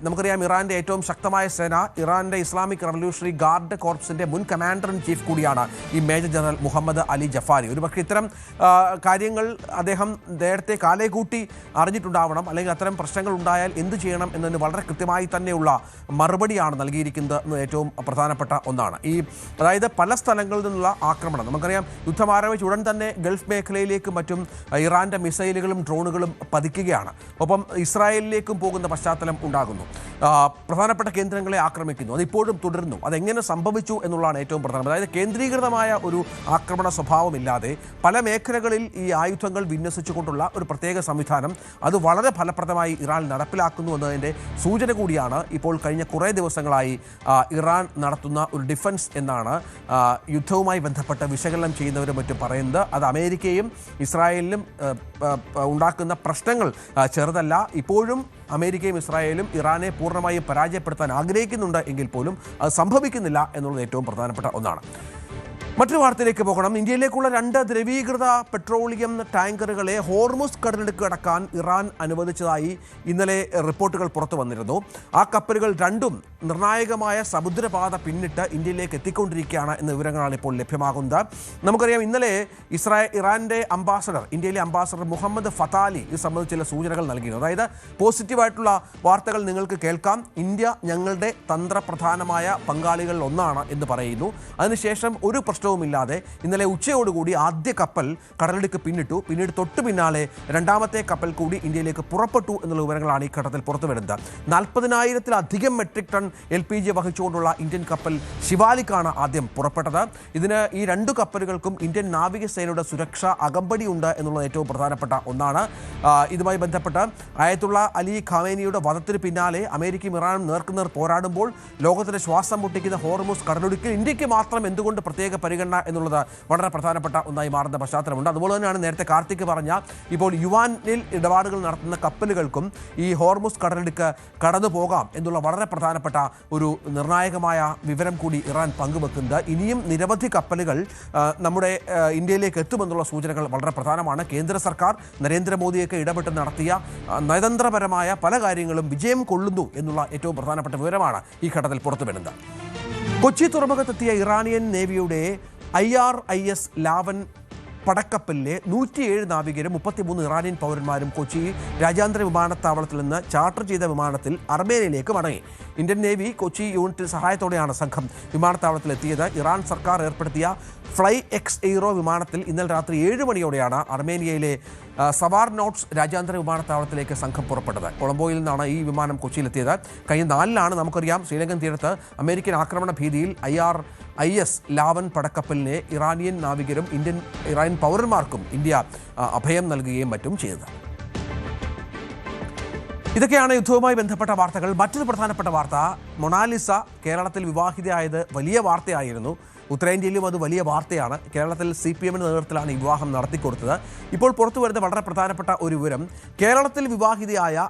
നമുക്കറിയാം, ഇറാൻ്റെ ഏറ്റവും ശക്തമായ സേന, ഇറാൻ്റെ ഇസ്ലാമിക് റവല്യൂഷണറി ഗാർഡ് കോർപ്സിൻ്റെ മുൻ കമാൻഡർ ഇൻ ചീഫ് കൂടിയാണ് ഈ major general Muhammad Ali Jafari. ഒരുപക്ഷെ ഇത്തരം കാര്യങ്ങൾ അദ്ദേഹം നേരത്തെ കാലേകൂട്ടി അറിഞ്ഞിട്ടുണ്ടാവണം, അല്ലെങ്കിൽ അത്തരം പ്രശ്നങ്ങൾ ഉണ്ടായാൽ എന്ത് ചെയ്യണം എന്നതിന് വളരെ കൃത്യമായി തന്നെയുള്ള മറുപടിയാണ് നൽകിയിരിക്കുന്നത് എന്ന് ഏറ്റവും പ്രധാനപ്പെട്ട ഒന്നാണ്. അതായത് പല സ്ഥലങ്ങളിൽ നിന്നുള്ള ആക്രമണം, നമുക്കറിയാം യുദ്ധം ആരംഭിച്ച ഉടൻ തന്നെ ഗൾഫ് മേഖലയിലേക്കും മറ്റും ഇറാൻ്റെ മിസൈലുകളും ഡ്രോണുകളും പതിക്കുകയാണ്. ഒപ്പം ഇസ്രായേലിലേക്കും പോകുന്ന പശ്ചാത്തലം ഉണ്ടാകുന്നു. പ്രധാനപ്പെട്ട കേന്ദ്രങ്ങളെ ആക്രമിക്കുന്നു. അതിപ്പോഴും തുടരുന്നു. അതെങ്ങനെ സംഭവിച്ചു എന്നുള്ളതാണ് ഏറ്റവും പ്രധാനം. അതായത് കേന്ദ്രീകൃതമായ ഒരു ആക്രമണ സ്വഭാവമില്ലാതെ പല മേഖലകളിൽ ഈ ആയുധങ്ങൾ വിന്യസിച്ചുകൊണ്ടുള്ള ഒരു പ്രത്യേക സംവിധാനം അത് വളരെ ഫലപ്രദമായി ഇറാൻ നടപ്പിലാക്കുന്നു എന്നതിൻ്റെ സൂചന കൂടിയാണ് ഇപ്പോൾ കഴിഞ്ഞ കുറേ ദിവസങ്ങളായി ഇറാൻ നടത്തുന്ന ഒരു ഡിഫൻസ് എന്നാണ് യുദ്ധവുമായി ബന്ധപ്പെട്ട് വിശകലനം ചെയ്യുന്നവരും മറ്റും പറയുന്നത്. അത് അമേരിക്കയും ഇസ്രായേലിനും ഉണ്ടാക്കുന്ന പ്രശ്നങ്ങൾ ചെറുതല്ല. ഇപ്പോഴും അമേരിക്കയും ഇസ്രായേലും ഇറാനെ പൂർണ്ണമായും പരാജയപ്പെടുത്താൻ ആഗ്രഹിക്കുന്നുണ്ട് എങ്കിൽ പോലും അത് സംഭവിക്കുന്നില്ല എന്നുള്ളത് ഏറ്റവും പ്രധാനപ്പെട്ട ഒന്നാണ്. മറ്റൊരു വാർത്തയിലേക്ക് പോകണം. ഇന്ത്യയിലേക്കുള്ള 2 ദ്രവീകൃത പെട്രോളിയം ടാങ്കറുകളെ ഹോർമുസ് കടലിടുക്ക് കടക്കാൻ ഇറാൻ അനുവദിച്ചതായി ഇന്നലെ റിപ്പോർട്ടുകൾ പുറത്തു വന്നിരുന്നു. ആ കപ്പലുകൾ രണ്ടും നിർണായകമായ സമുദ്രപാത പിന്നിട്ട് ഇന്ത്യയിലേക്ക് എത്തിക്കൊണ്ടിരിക്കുകയാണ് എന്ന വിവരങ്ങളാണ് ഇപ്പോൾ ലഭ്യമാകുന്നത്. നമുക്കറിയാം, ഇന്നലെ ഇറാൻ്റെ ഇന്ത്യയിലെ അംബാസഡർ മുഹമ്മദ് ഫതാലി ഇത് സംബന്ധിച്ച് ചില സൂചനകൾ നൽകിയിരുന്നു. അതായത് പോസിറ്റീവായിട്ടുള്ള വാർത്തകൾ നിങ്ങൾക്ക് കേൾക്കാം. ഇന്ത്യ ഞങ്ങളുടെ തന്ത്രപ്രധാനമായ പങ്കാളികളിൽ ഒന്നാണ് എന്ന് പറയുന്നു. അതിനുശേഷം ഒരു പ്രശ്നവുമില്ലാതെ ഇന്നലെ ഉച്ചയോടുകൂടി ആദ്യ കപ്പൽ കടലിടുക്ക് പിന്നിട്ടു. പിന്നീട് തൊട്ടു പിന്നാലെ രണ്ടാമത്തെ കപ്പൽ കൂടി ഇന്ത്യയിലേക്ക് പുറപ്പെട്ടു എന്നുള്ള വിവരങ്ങളാണ് ഈ ഘട്ടത്തിൽ പുറത്തു വരുന്നത്. 40,000-ലധികം മെട്രിക് ടൺ LPG വഹിച്ചുകൊണ്ടുള്ള ഇന്ത്യൻ കപ്പൽ ശിവാലിക്കാണ് ആദ്യം പുറപ്പെട്ടത്. ഇതിന് ഈ 2 കപ്പലുകൾക്കും ഇന്ത്യൻ നാവികസേനയുടെ സുരക്ഷ അകമ്പടിയുണ്ട് എന്നുള്ളത് ഏറ്റവും പ്രധാനപ്പെട്ട ഒന്നാണ്. ഇതുമായി ബന്ധപ്പെട്ട് ആയത്തുള്ള അലി ഖാമേനിയുടെ വധത്തിന് പിന്നാലെ അമേരിക്കയും ഇറാനും നേർക്കുനേർ പോരാടുമ്പോൾ ലോകത്തിന്റെ ശ്വാസം മുട്ടിക്കുന്ന ഹോർമുസ് കടലിടുക്കിൽ ഇന്ത്യക്ക് മാത്രം എന്തുകൊണ്ട് പ്രത്യേക പരിഗണന എന്നുള്ളത് വളരെ പ്രധാനപ്പെട്ട ഒന്നായി മാറുന്ന പശ്ചാത്തലമുണ്ട്. അതുപോലെ തന്നെയാണ് നേരത്തെ കാർത്തിക് പറഞ്ഞ, ഇപ്പോൾ യുവാനിൽ ഇടപാടുകൾ നടത്തുന്ന കപ്പലുകൾക്കും ഈ ഹോർമുസ് കടലിടുക്ക് കടന്നു പോകാം എന്നുള്ള വളരെ പ്രധാനപ്പെട്ട ഒരു നിർണായകമായ വിവരം കൂടി ഇറാൻ പങ്കുവെക്കുന്നത്. ഇനിയും നിരവധി കപ്പലുകൾ നമ്മുടെ ഇന്ത്യയിലേക്ക് എത്തുമെന്നുള്ള സൂചനകൾ വളരെ പ്രധാനമാണ്. കേന്ദ്ര സർക്കാർ നരേന്ദ്രമോദിയൊക്കെ ഇടപെട്ട് നടത്തിയ നയതന്ത്രപരമായ പല കാര്യങ്ങളും വിജയം കൊള്ളുന്നു എന്നുള്ള ഏറ്റവും പ്രധാനപ്പെട്ട വിവരമാണ് ഈ ഘട്ടത്തിൽ പുറത്തുവരുന്നത്. കൊച്ചി തുറമുഖത്തെത്തിയ ഇറാനിയൻ നേവിയുടെ IRIS ലാവൻ പടക്കപ്പലിലെ 107 നാവികരും 33 ഇറാനിയൻ പൗരന്മാരും കൊച്ചി രാജ്യാന്തര വിമാനത്താവളത്തിൽ നിന്ന് ചാർട്ടർ ചെയ്ത വിമാനത്തിൽ അർമേനിയയിലേക്ക് മടങ്ങി. ഇന്ത്യൻ നേവി കൊച്ചി യൂണിറ്റ് സഹായത്തോടെയാണ് സംഘം വിമാനത്താവളത്തിലെത്തിയത്. ഇറാൻ സർക്കാർ ഏർപ്പെടുത്തിയ ഫ്ലൈ എക്സ് എയ്റോ വിമാനത്തിൽ ഇന്നലെ രാത്രി 7 മണിയോടെയാണ് അർമേനിയയിലെ സവാർ നോട്ട്സ് രാജ്യാന്തര വിമാനത്താവളത്തിലേക്ക് സംഘം പുറപ്പെട്ടത്. കൊളംബോയിൽ നിന്നാണ് ഈ വിമാനം കൊച്ചിയിലെത്തിയത്. കഴിഞ്ഞ 4-ലാണ് നമുക്കറിയാം ശ്രീലങ്കൻ തീരത്ത് അമേരിക്കൻ ആക്രമണ ഭീതിയിൽ IRIS ലാവൻ പടക്കപ്പലിനെ ഇറാനിയൻ നാവികരും ഇറാനിയൻ പൗരന്മാർക്കും ഇന്ത്യ അഭയം നൽകുകയും മറ്റും ചെയ്തത്. ഇതൊക്കെയാണ് യുദ്ധവുമായി ബന്ധപ്പെട്ട വാർത്തകൾ. മറ്റൊരു പ്രധാനപ്പെട്ട വാർത്ത, മൊണാലിസ കേരളത്തിൽ വിവാഹിതയായത് വലിയ വാർത്തയായിരുന്നു. ഉത്തരേന്ത്യയിലും അത് വലിയ വാർത്തയാണ്. കേരളത്തിൽ CPM-ന്റെ നേതൃത്വത്തിലാണ് ഈ വിവാഹം നടത്തിക്കൊടുത്തത്. ഇപ്പോൾ പുറത്തു വരുന്ന വളരെ പ്രധാനപ്പെട്ട ഒരു വിവരം, കേരളത്തിൽ വിവാഹിതയായ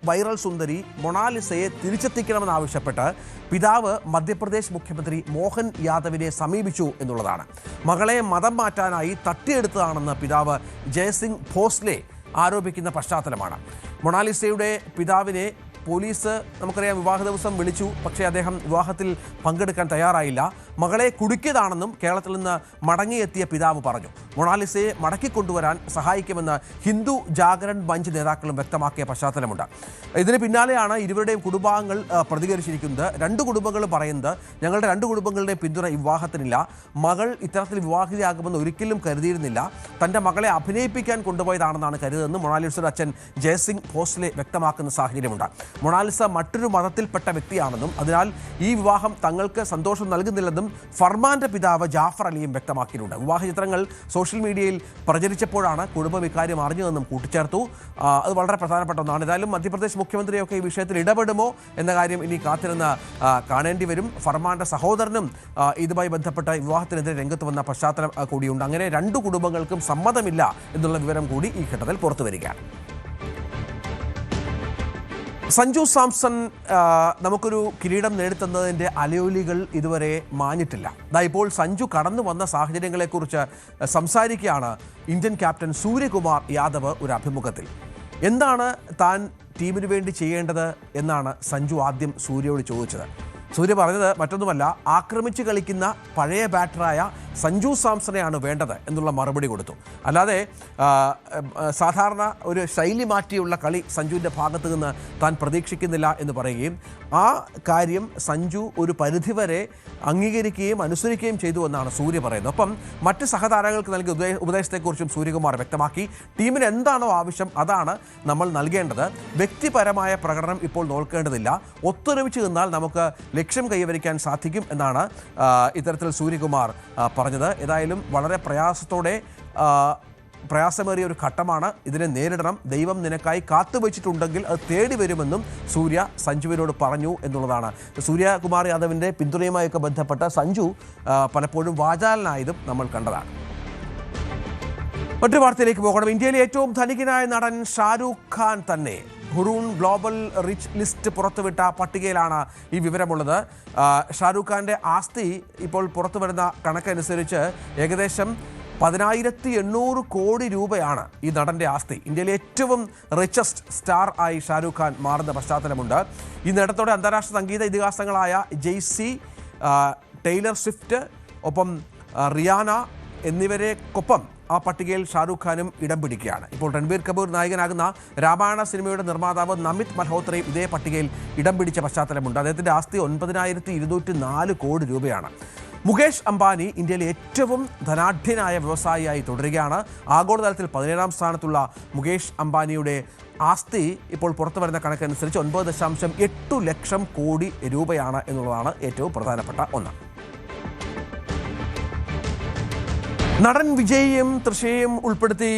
വൈറൽ സുന്ദരി മൊണാലിസയെ തിരിച്ചെത്തിക്കണമെന്നാവശ്യപ്പെട്ട് പിതാവ് മധ്യപ്രദേശ് മുഖ്യമന്ത്രി മോഹൻ യാദവിനെ സമീപിച്ചു എന്നുള്ളതാണ്. മകളെ മതം മാറ്റാനായി തട്ടിയെടുത്തതാണെന്ന് പിതാവ് ജയസിംഗ് ഭോസ്ലെ ആരോപിക്കുന്ന പശ്ചാത്തലമാണ്. മൊണാലിസയുടെ പിതാവിനെ പോലീസ് നമുക്കറിയാം വിവാഹ ദിവസം വിളിച്ചു, പക്ഷേ അദ്ദേഹം വിവാഹത്തിൽ പങ്കെടുക്കാൻ തയ്യാറായില്ല. മകളെ കുടുക്കിയതാണെന്നും കേരളത്തിൽ നിന്ന് മടങ്ങിയെത്തിയ പിതാവ് പറഞ്ഞു. മൊണാലിസയെ മടക്കിക്കൊണ്ടുവരാൻ സഹായിക്കുമെന്ന് ഹിന്ദു ജാഗരൺ മഞ്ച് നേതാക്കളും വ്യക്തമാക്കിയ പശ്ചാത്തലമുണ്ട്. ഇതിന് പിന്നാലെയാണ് ഇരുവരുടെയും കുടുംബാംഗങ്ങൾ പ്രതികരിച്ചിരിക്കുന്നത്. രണ്ട് കുടുംബങ്ങളും പറയുന്നത്, ഞങ്ങളുടെ രണ്ട് കുടുംബങ്ങളുടെയും പിന്തുണ ഈ വിവാഹത്തിനില്ല. മകൾ ഇത്തരത്തിൽ വിവാഹിതയാകുമെന്ന് ഒരിക്കലും കരുതിയിരുന്നില്ല. തൻ്റെ മകളെ അഭിനയിപ്പിക്കാൻ കൊണ്ടുപോയതാണെന്നാണ് കരുതുന്നതെന്ന് മൊണാലിസയുടെ അച്ഛൻ ജയസിംഗ് ഭോസ്ലെ വ്യക്തമാക്കുന്ന സാഹചര്യമുണ്ട്. മൊണാലിസ മറ്റൊരു മതത്തിൽപ്പെട്ട വ്യക്തിയാണെന്നും അതിനാൽ ഈ വിവാഹം തങ്ങൾക്ക് സന്തോഷം നൽകുന്നില്ലെന്നും ഫർമാന്റെ പിതാവ് ജാഫർ അലിയും വ്യക്തമാക്കിയിട്ടുണ്ട്. വിവാഹ ചിത്രങ്ങൾ സോഷ്യൽ മീഡിയയിൽ പ്രചരിച്ചപ്പോഴാണ് കുടുംബം ഇക്കാര്യം അറിഞ്ഞതെന്നും കൂട്ടിച്ചേർത്തു. അത് വളരെ പ്രധാനപ്പെട്ട ഒന്നാണ്. ഏതായാലും മധ്യപ്രദേശ് മുഖ്യമന്ത്രിയൊക്കെ ഈ വിഷയത്തിൽ ഇടപെടുമോ എന്ന കാര്യം ഇനി കാത്തിരുന്ന് കാണേണ്ടി വരും. ഫർമാന്റെ സഹോദരനും ഇതുമായി ബന്ധപ്പെട്ട വിവാഹത്തിനെതിരെ രംഗത്ത് വന്ന പശ്ചാത്തലം കൂടിയുണ്ട്. അങ്ങനെ രണ്ടു കുടുംബങ്ങൾക്കും സമ്മതമില്ല എന്നുള്ള വിവരം കൂടി ഈ ഘട്ടത്തിൽ പുറത്തു വരികയാണ്. സഞ്ജു സാംസൺ നമുക്കൊരു കിരീടം നേടിത്തന്നതിൻ്റെ അലയൊലികൾ ഇതുവരെ മാഞ്ഞിട്ടില്ല. ഇപ്പോൾ സഞ്ജു കടന്നു വന്ന സാഹചര്യങ്ങളെക്കുറിച്ച് സംസാരിക്കുകയാണ് ഇന്ത്യൻ ക്യാപ്റ്റൻ സൂര്യകുമാർ യാദവ് ഒരു അഭിമുഖത്തിൽ. എന്താണ് താൻ ടീമിന് വേണ്ടി ചെയ്യേണ്ടത് എന്നാണ് സഞ്ജു ആദ്യം സൂര്യയോട് ചോദിച്ചത്. സൂര്യ പറഞ്ഞത് മറ്റൊന്നുമല്ല, ആക്രമിച്ച് കളിക്കുന്ന പഴയ ബാറ്ററായ സഞ്ജു സാംസണെയാണ് വേണ്ടത് എന്നുള്ള മറുപടി കൊടുത്തു. അല്ലാതെ സാധാരണ ഒരു ശൈലി മാറ്റിയുള്ള കളി സഞ്ജുവിൻ്റെ ഭാഗത്തു നിന്ന് താൻ പ്രതീക്ഷിക്കുന്നില്ല എന്ന് പറയുകയും ആ കാര്യം സഞ്ജു ഒരു പരിധിവരെ അംഗീകരിക്കുകയും അനുസരിക്കുകയും ചെയ്തു എന്നാണ് സൂര്യ പറയുന്നത്. ഒപ്പം മറ്റ് സഹതാരങ്ങൾക്ക് നൽകിയ ഉപദേശത്തെക്കുറിച്ചും സൂര്യകുമാർ വ്യക്തമാക്കി. ടീമിന് എന്താണോ ആവശ്യം അതാണ് നമ്മൾ നൽകേണ്ടത്. വ്യക്തിപരമായ പ്രകടനം ഇപ്പോൾ നോക്കേണ്ടതില്ല. ഒത്തൊരുമിച്ച് നിന്നാൽ നമുക്ക് ലക്ഷ്യം കൈവരിക്കാൻ സാധിക്കും എന്നാണ് ഇത്തരത്തിൽ സൂര്യകുമാർ പറഞ്ഞത്. ഏതായാലും വളരെ പ്രയാസമേറിയ ഒരു ഘട്ടമാണ്. ഇതിനെ നേരിടണം. ദൈവം നിനക്കായി കാത്തുവച്ചിട്ടുണ്ടെങ്കിൽ അത് തേടി വരുമെന്നും സൂര്യ സഞ്ജുവിനോട് പറഞ്ഞു എന്നുള്ളതാണ്. സൂര്യകുമാർ യാദവിൻ്റെ പിന്തുണയുമായൊക്കെ ബന്ധപ്പെട്ട സഞ്ജു പലപ്പോഴും വാചാലനായതും നമ്മൾ കണ്ടതാണ്. മറ്റൊരു വാർത്തയിലേക്ക് പോകണം. ഇന്ത്യയിലെ ഏറ്റവും ധനികനായ നടൻ ഷാരൂഖ് ഖാൻ തന്നെ ഹുറൂൺ ഗ്ലോബൽ റിച്ച് ലിസ്റ്റ് പുറത്തുവിട്ട പട്ടികയിലാണ് ഈ വിവരമുള്ളത്. ഷാരൂഖ് ഖാൻ്റെ ആസ്തി ഇപ്പോൾ പുറത്തു വരുന്ന കണക്കനുസരിച്ച് ഏകദേശം 10,800 കോടി രൂപയാണ് ഈ നടൻ്റെ ആസ്തി. ഇന്ത്യയിലെ ഏറ്റവും റിച്ചസ്റ്റ് സ്റ്റാർ ആയി ഷാരൂഖ് ഖാൻ മാറുന്ന പശ്ചാത്തലമുണ്ട്. ഈ നേട്ടത്തോടെ അന്താരാഷ്ട്ര സംഗീത ഇതിഹാസങ്ങളായ ജെയ്സി, ടൈലർ സ്വിഫ്റ്റ്, ഒപ്പം റിയാന എന്നിവരെക്കൊപ്പം ആ പട്ടികയിൽ ഷാരൂഖ് ഖാനും ഇടം പിടിക്കുകയാണ്. ഇപ്പോൾ രൺബീർ കപൂർ നായകനാകുന്ന രാമായണ സിനിമയുടെ നിർമ്മാതാവ് നമിത് മൽഹോത്രയും ഇതേ പട്ടികയിൽ ഇടം പിടിച്ച പശ്ചാത്തലമുണ്ട്. അദ്ദേഹത്തിൻ്റെ ആസ്തി 9,204 കോടി രൂപയാണ്. മുകേഷ് അംബാനി ഇന്ത്യയിലെ ഏറ്റവും ധനാഢ്യനായ വ്യവസായിയായി തുടരുകയാണ്. ആഗോളതലത്തിൽ 17ാം സ്ഥാനത്തുള്ള മുകേഷ് അംബാനിയുടെ ആസ്തി ഇപ്പോൾ പുറത്തു വരുന്ന കണക്കനുസരിച്ച് 9.8 ലക്ഷം കോടി രൂപയാണ് എന്നുള്ളതാണ് ഏറ്റവും പ്രധാനപ്പെട്ട ഒന്ന്. നടൻ വിജയിയും തൃഷയും ഉൾപ്പെടുത്തി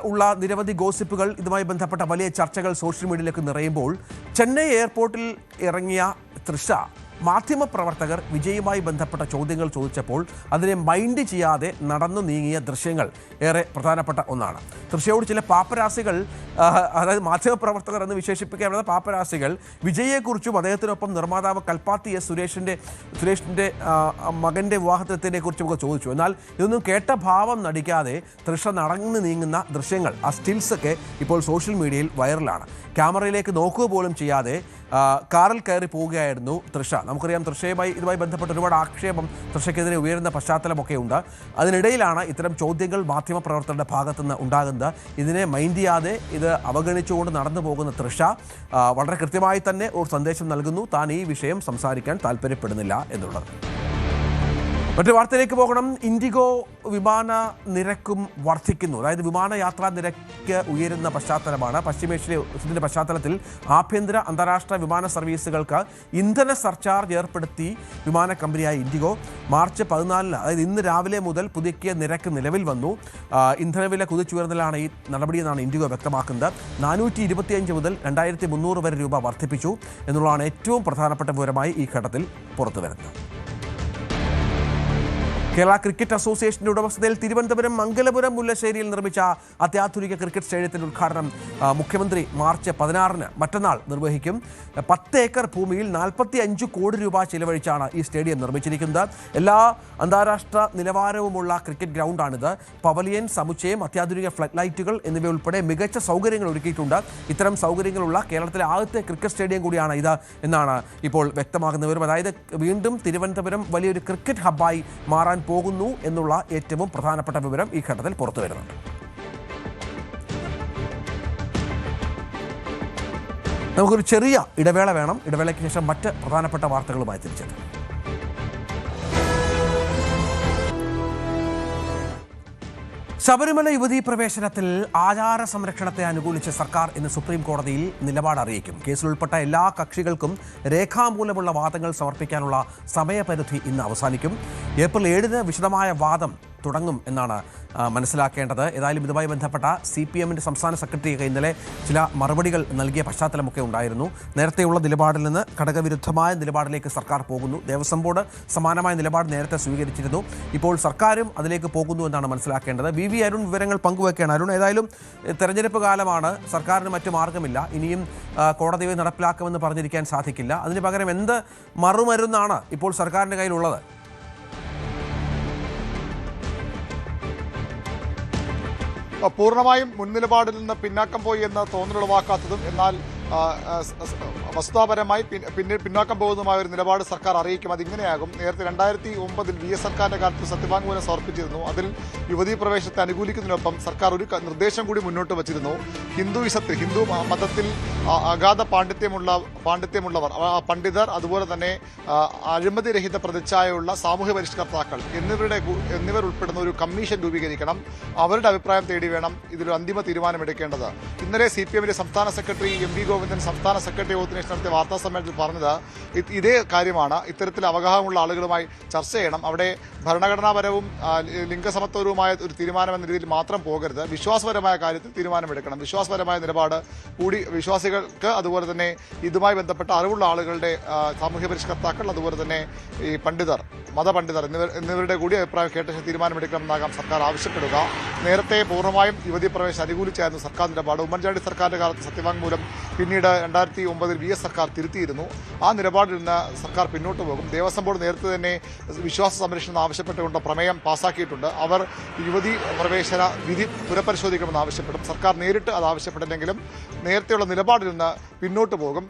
ഉള്ള നിരവധി ഗോസിപ്പുകൾ, ഇതുമായി ബന്ധപ്പെട്ട വലിയ ചർച്ചകൾ സോഷ്യൽ മീഡിയയിലേക്ക് നിറയുമ്പോൾ ചെന്നൈ എയർപോർട്ടിൽ ഇറങ്ങിയ തൃഷ മാധ്യമപ്രവർത്തകർ വിജയുമായി ബന്ധപ്പെട്ട ചോദ്യങ്ങൾ ചോദിച്ചപ്പോൾ അതിനെ മൈൻഡ് ചെയ്യാതെ നടന്നു നീങ്ങിയ ദൃശ്യങ്ങൾ ഏറെ പ്രധാനപ്പെട്ട ഒന്നാണ്. തൃഷയോട് ചില പാപ്പരാസികൾ, അതായത് മാധ്യമപ്രവർത്തകർ എന്ന് വിശേഷിപ്പിക്കാവുന്ന പാപ്പരാസികൾ വിജയെക്കുറിച്ചും അദ്ദേഹത്തിനൊപ്പം നിർമ്മാതാവ് കൽപ്പാത്തി എസ് സുരേഷിൻ്റെ മകൻ്റെ വിവാഹത്തിനെ കുറിച്ചുമൊക്കെ ചോദിച്ചു. എന്നാൽ ഇതൊന്നും കേട്ട ഭാവം നടിക്കാതെ തൃഷ നടന്നു നീങ്ങുന്ന ദൃശ്യങ്ങൾ, ആ സ്റ്റിൽസൊക്കെ ഇപ്പോൾ സോഷ്യൽ മീഡിയയിൽ വൈറലാണ്. ക്യാമറയിലേക്ക് നോക്കുക പോലും ചെയ്യാതെ കാറിൽ കയറി പോവുകയായിരുന്നു തൃഷ. നമുക്കറിയാം ഇതുമായി ബന്ധപ്പെട്ട് ഒരുപാട് ആക്ഷേപം തൃഷയ്ക്കെതിരെ ഉയരുന്ന പശ്ചാത്തലമൊക്കെ ഉണ്ട്. അതിനിടയിലാണ് ഇത്തരം ചോദ്യങ്ങൾ മാധ്യമപ്രവർത്തകരുടെ ഭാഗത്തുനിന്ന് ഉണ്ടാകുന്നത്. ഇതിനെ മൈൻഡ് ചെയ്യാതെ ഇത് അവഗണിച്ചുകൊണ്ട് നടന്നു പോകുന്ന തൃഷ വളരെ കൃത്യമായി തന്നെ ഒരു സന്ദേശം നൽകുന്നു, താൻ ഈ വിഷയം സംസാരിക്കാൻ താല്പര്യപ്പെടുന്നില്ല എന്നുള്ളത്. മറ്റൊരു വാർത്തയിലേക്ക് പോകണം. ഇൻഡിഗോ വിമാന നിരക്കും വർദ്ധിക്കുന്നു. അതായത് വിമാനയാത്രാ നിരക്ക് ഉയരുന്ന പശ്ചാത്തലമാണ്. പശ്ചിമേഷ്യയുടെ പശ്ചാത്തലത്തിൽ ആഭ്യന്തര അന്താരാഷ്ട്ര വിമാന സർവീസുകൾക്ക് ഇന്ധന സർചാർജ് ഏർപ്പെടുത്തി വിമാന കമ്പനിയായ ഇൻഡിഗോ മാർച്ച് 14-ന്, അതായത് ഇന്ന് രാവിലെ മുതൽ പുതുക്കിയ നിരക്ക് നിലവിൽ വന്നു. ഇന്ധനവില കുതിച്ചുയർന്നതിലാണ് ഈ നടപടിയെന്നാണ് ഇൻഡിഗോ വ്യക്തമാക്കുന്നത്. 425 മുതൽ 2,300 വരെ രൂപ വർദ്ധിപ്പിച്ചു എന്നുള്ളതാണ് ഏറ്റവും പ്രധാനപ്പെട്ട വിവരമായി ഈ ഘട്ടത്തിൽ പുറത്തു വരുന്നത്. കേരള ക്രിക്കറ്റ് അസോസിയേഷന്റെ ഉടമസ്ഥതയിൽ തിരുവനന്തപുരം മംഗലപുരം മുല്ലശ്ശേരിയിൽ നിർമ്മിച്ച അത്യാധുനിക ക്രിക്കറ്റ് സ്റ്റേഡിയത്തിന്റെ ഉദ്ഘാടനം മുഖ്യമന്ത്രി മാർച്ച് 16 മറ്റന്നാൾ നിർവഹിക്കും. 10 ഏക്കർ ഭൂമിയിൽ 45 കോടി രൂപ ചിലവഴിച്ചാണ് ഈ സ്റ്റേഡിയം നിർമ്മിച്ചിരിക്കുന്നത്. എല്ലാ അന്താരാഷ്ട്ര നിലവാരവുമുള്ള ക്രിക്കറ്റ് ഗ്രൗണ്ടാണിത്. പവലിയൻ, സമുച്ചയം, അത്യാധുനിക ഫ്ലഡ് ലൈറ്റുകൾ എന്നിവയുൾപ്പെടെ മികച്ച സൗകര്യങ്ങൾ ഒരുക്കിയിട്ടുണ്ട്. ഇത്തരം സൗകര്യങ്ങളുള്ള കേരളത്തിലെ ആദ്യത്തെ ക്രിക്കറ്റ് സ്റ്റേഡിയം കൂടിയാണ് ഇത് എന്നാണ് ഇപ്പോൾ വ്യക്തമാകുന്ന വിവരം. അതായത് വീണ്ടും തിരുവനന്തപുരം വലിയൊരു ക്രിക്കറ്റ് ഹബ്ബായി മാറാൻ പോകുന്നു എന്നുള്ള ഏറ്റവും പ്രധാനപ്പെട്ട വിവരം ഈ ഘട്ടത്തിൽ പുറത്തു വരുന്നുണ്ട്. നമുക്കൊരു ചെറിയ ഇടവേള വേണം. ഇടവേളയ്ക്ക് ശേഷം മറ്റ് പ്രധാനപ്പെട്ട വാർത്തകളുമായി തിരിച്ചെത്തും. ശബരിമല യുവതീ പ്രവേശനത്തിൽ ആചാര സംരക്ഷണത്തെ അനുകൂലിച്ച് സർക്കാർ ഇന്ന് സുപ്രീം കോടതിയിൽ നിലപാട് അറിയിക്കും. കേസിൽ ഉൾപ്പെട്ട എല്ലാ കക്ഷികൾക്കും രേഖാമൂലമുള്ള വാദങ്ങൾ സമർപ്പിക്കാനുള്ള സമയപരിധി ഇന്ന് അവസാനിക്കും. ഏപ്രിൽ 7 വിശദമായ വാദം തുടങ്ങും എന്നാണ് മനസ്സിലാക്കേണ്ടത്. ഏതായാലും ഇതുമായി ബന്ധപ്പെട്ട CPMന്റെ സംസ്ഥാന സെക്രട്ടറിയൊക്കെ ഇന്നലെ ചില മറുപടികൾ നൽകിയ പശ്ചാത്തലമൊക്കെ ഉണ്ടായിരുന്നു. നേരത്തെയുള്ള നിലപാടിൽ നിന്ന് ഘടകവിരുദ്ധമായ നിലപാടിലേക്ക് സർക്കാർ പോകുന്നു. ദേവസ്വം ബോർഡ് സമാനമായ നിലപാട് നേരത്തെ സ്വീകരിച്ചിരുന്നു. ഇപ്പോൾ സർക്കാരും അതിലേക്ക് പോകുന്നു എന്നാണ് മനസ്സിലാക്കേണ്ടത്. VV അരുൺ വിവരങ്ങൾ പങ്കുവയ്ക്കുകയാണ്. അരുൺ, ഏതായാലും തെരഞ്ഞെടുപ്പ് കാലമാണ്, സർക്കാരിന് മറ്റു മാർഗമില്ല. ഇനിയും കോടതി നടപ്പിലാക്കുമെന്ന് പറഞ്ഞിരിക്കാൻ സാധിക്കില്ല. അതിന് പകരം എന്ത് മറുമരുന്നാണ് ഇപ്പോൾ സർക്കാരിൻ്റെ കയ്യിലുള്ളത്? പൂർണ്ണമായും മുൻനിലപാടിൽ നിന്ന് പിന്നാക്കം പോയി എന്ന് തോന്നലുളവാക്കാത്തതും എന്നാൽ വസ്തുതാപരമായി പിന്നാക്കം പോകുന്നതുമായ ഒരു നിലപാട് സർക്കാർ അറിയിക്കും. അതിങ്ങനെയാകും. നേരത്തെ 2009 VS സർക്കാരിന്റെ കാലത്ത് സത്യവാങ്മൂലം സമർപ്പിച്ചിരുന്നു. അതിൽ യുവതീ പ്രവേശനത്തെ അനുകൂലിക്കുന്നതിനൊപ്പം സർക്കാർ ഒരു നിർദ്ദേശം കൂടി മുന്നോട്ട് വച്ചിരുന്നു. ഹിന്ദു മതത്തിൽ അഗാധ പാണ്ഡിത്യമുള്ളവർ, പണ്ഡിതർ, അതുപോലെ തന്നെ അഴിമതിരഹിത പ്രതിച്ഛായുള്ള സാമൂഹ്യ പരിഷ്കർത്താക്കൾ എന്നിവർ ഉൾപ്പെടുന്ന ഒരു കമ്മീഷൻ രൂപീകരിക്കണം. അവരുടെ അഭിപ്രായം തേടി വേണം ഇതിലൊരു അന്തിമ തീരുമാനമെടുക്കേണ്ടത്. ഇന്നലെ CPMന്റെ സംസ്ഥാന സെക്രട്ടറി MV ഗോവിന്ദൻ സംസ്ഥാന സെക്രട്ടറി യോഗത്തിന് ശേഷം നടത്തിയ വാർത്താ സമ്മേളനത്തിൽ പറഞ്ഞത് ഇതേ കാര്യമാണ്. ഇത്തരത്തിൽ അവഗാഹമുള്ള ആളുകളുമായി ചർച്ച ചെയ്യണം. അവിടെ ഭരണഘടനാപരവും ലിംഗസമത്വവുമായ ഒരു തീരുമാനം എന്ന രീതിയിൽ മാത്രം പോകരുത്. വിശ്വാസപരമായ കാര്യത്തിൽ തീരുമാനമെടുക്കണം. വിശ്വാസപരമായ നിലപാട് കൂടി വിശ്വാസികൾക്ക്, അതുപോലെ തന്നെ ഇതുമായി ബന്ധപ്പെട്ട അറിവുള്ള ആളുകളുടെ സാമൂഹ്യ പരിഷ്കർത്താക്കൾ, അതുപോലെ തന്നെ ഈ പണ്ഡിതർ, മതപണ്ഡിതർ എന്നിവരുടെ കൂടി അഭിപ്രായം കേട്ട ശേഷം തീരുമാനമെടുക്കണമെന്നാകാം സർക്കാർ ആവശ്യപ്പെടുക. നേരത്തെ പൂർണ്ണമായും യുവതീ പ്രവേശനം അനുകൂലിച്ചായിരുന്നു സർക്കാർ നിലപാട്. ഉമ്മൻചാണ്ടി സർക്കാരിന്റെ കാലത്ത് സത്യവാങ്മൂലം പിന്നീട് 2009 VS സർക്കാർ തിരുത്തിയിരുന്നു. ആ നിലപാടിൽ നിന്ന് സർക്കാർ പിന്നോട്ട് പോകും. ദേവസ്വം ബോർഡ് നേരത്തെ തന്നെ വിശ്വാസ സംരക്ഷണം ആവശ്യപ്പെട്ടുകൊണ്ട് പ്രമേയം പാസാക്കിയിട്ടുണ്ട്. അവർ യുവതീ പ്രവേശന വിധി പുനഃപരിശോധിക്കണമെന്ന് ആവശ്യപ്പെടും. സർക്കാർ നേരിട്ട് അത് ആവശ്യപ്പെട്ടെങ്കിലും നേരത്തെയുള്ള നിലപാടിൽ നിന്ന് പിന്നോട്ട് പോകും.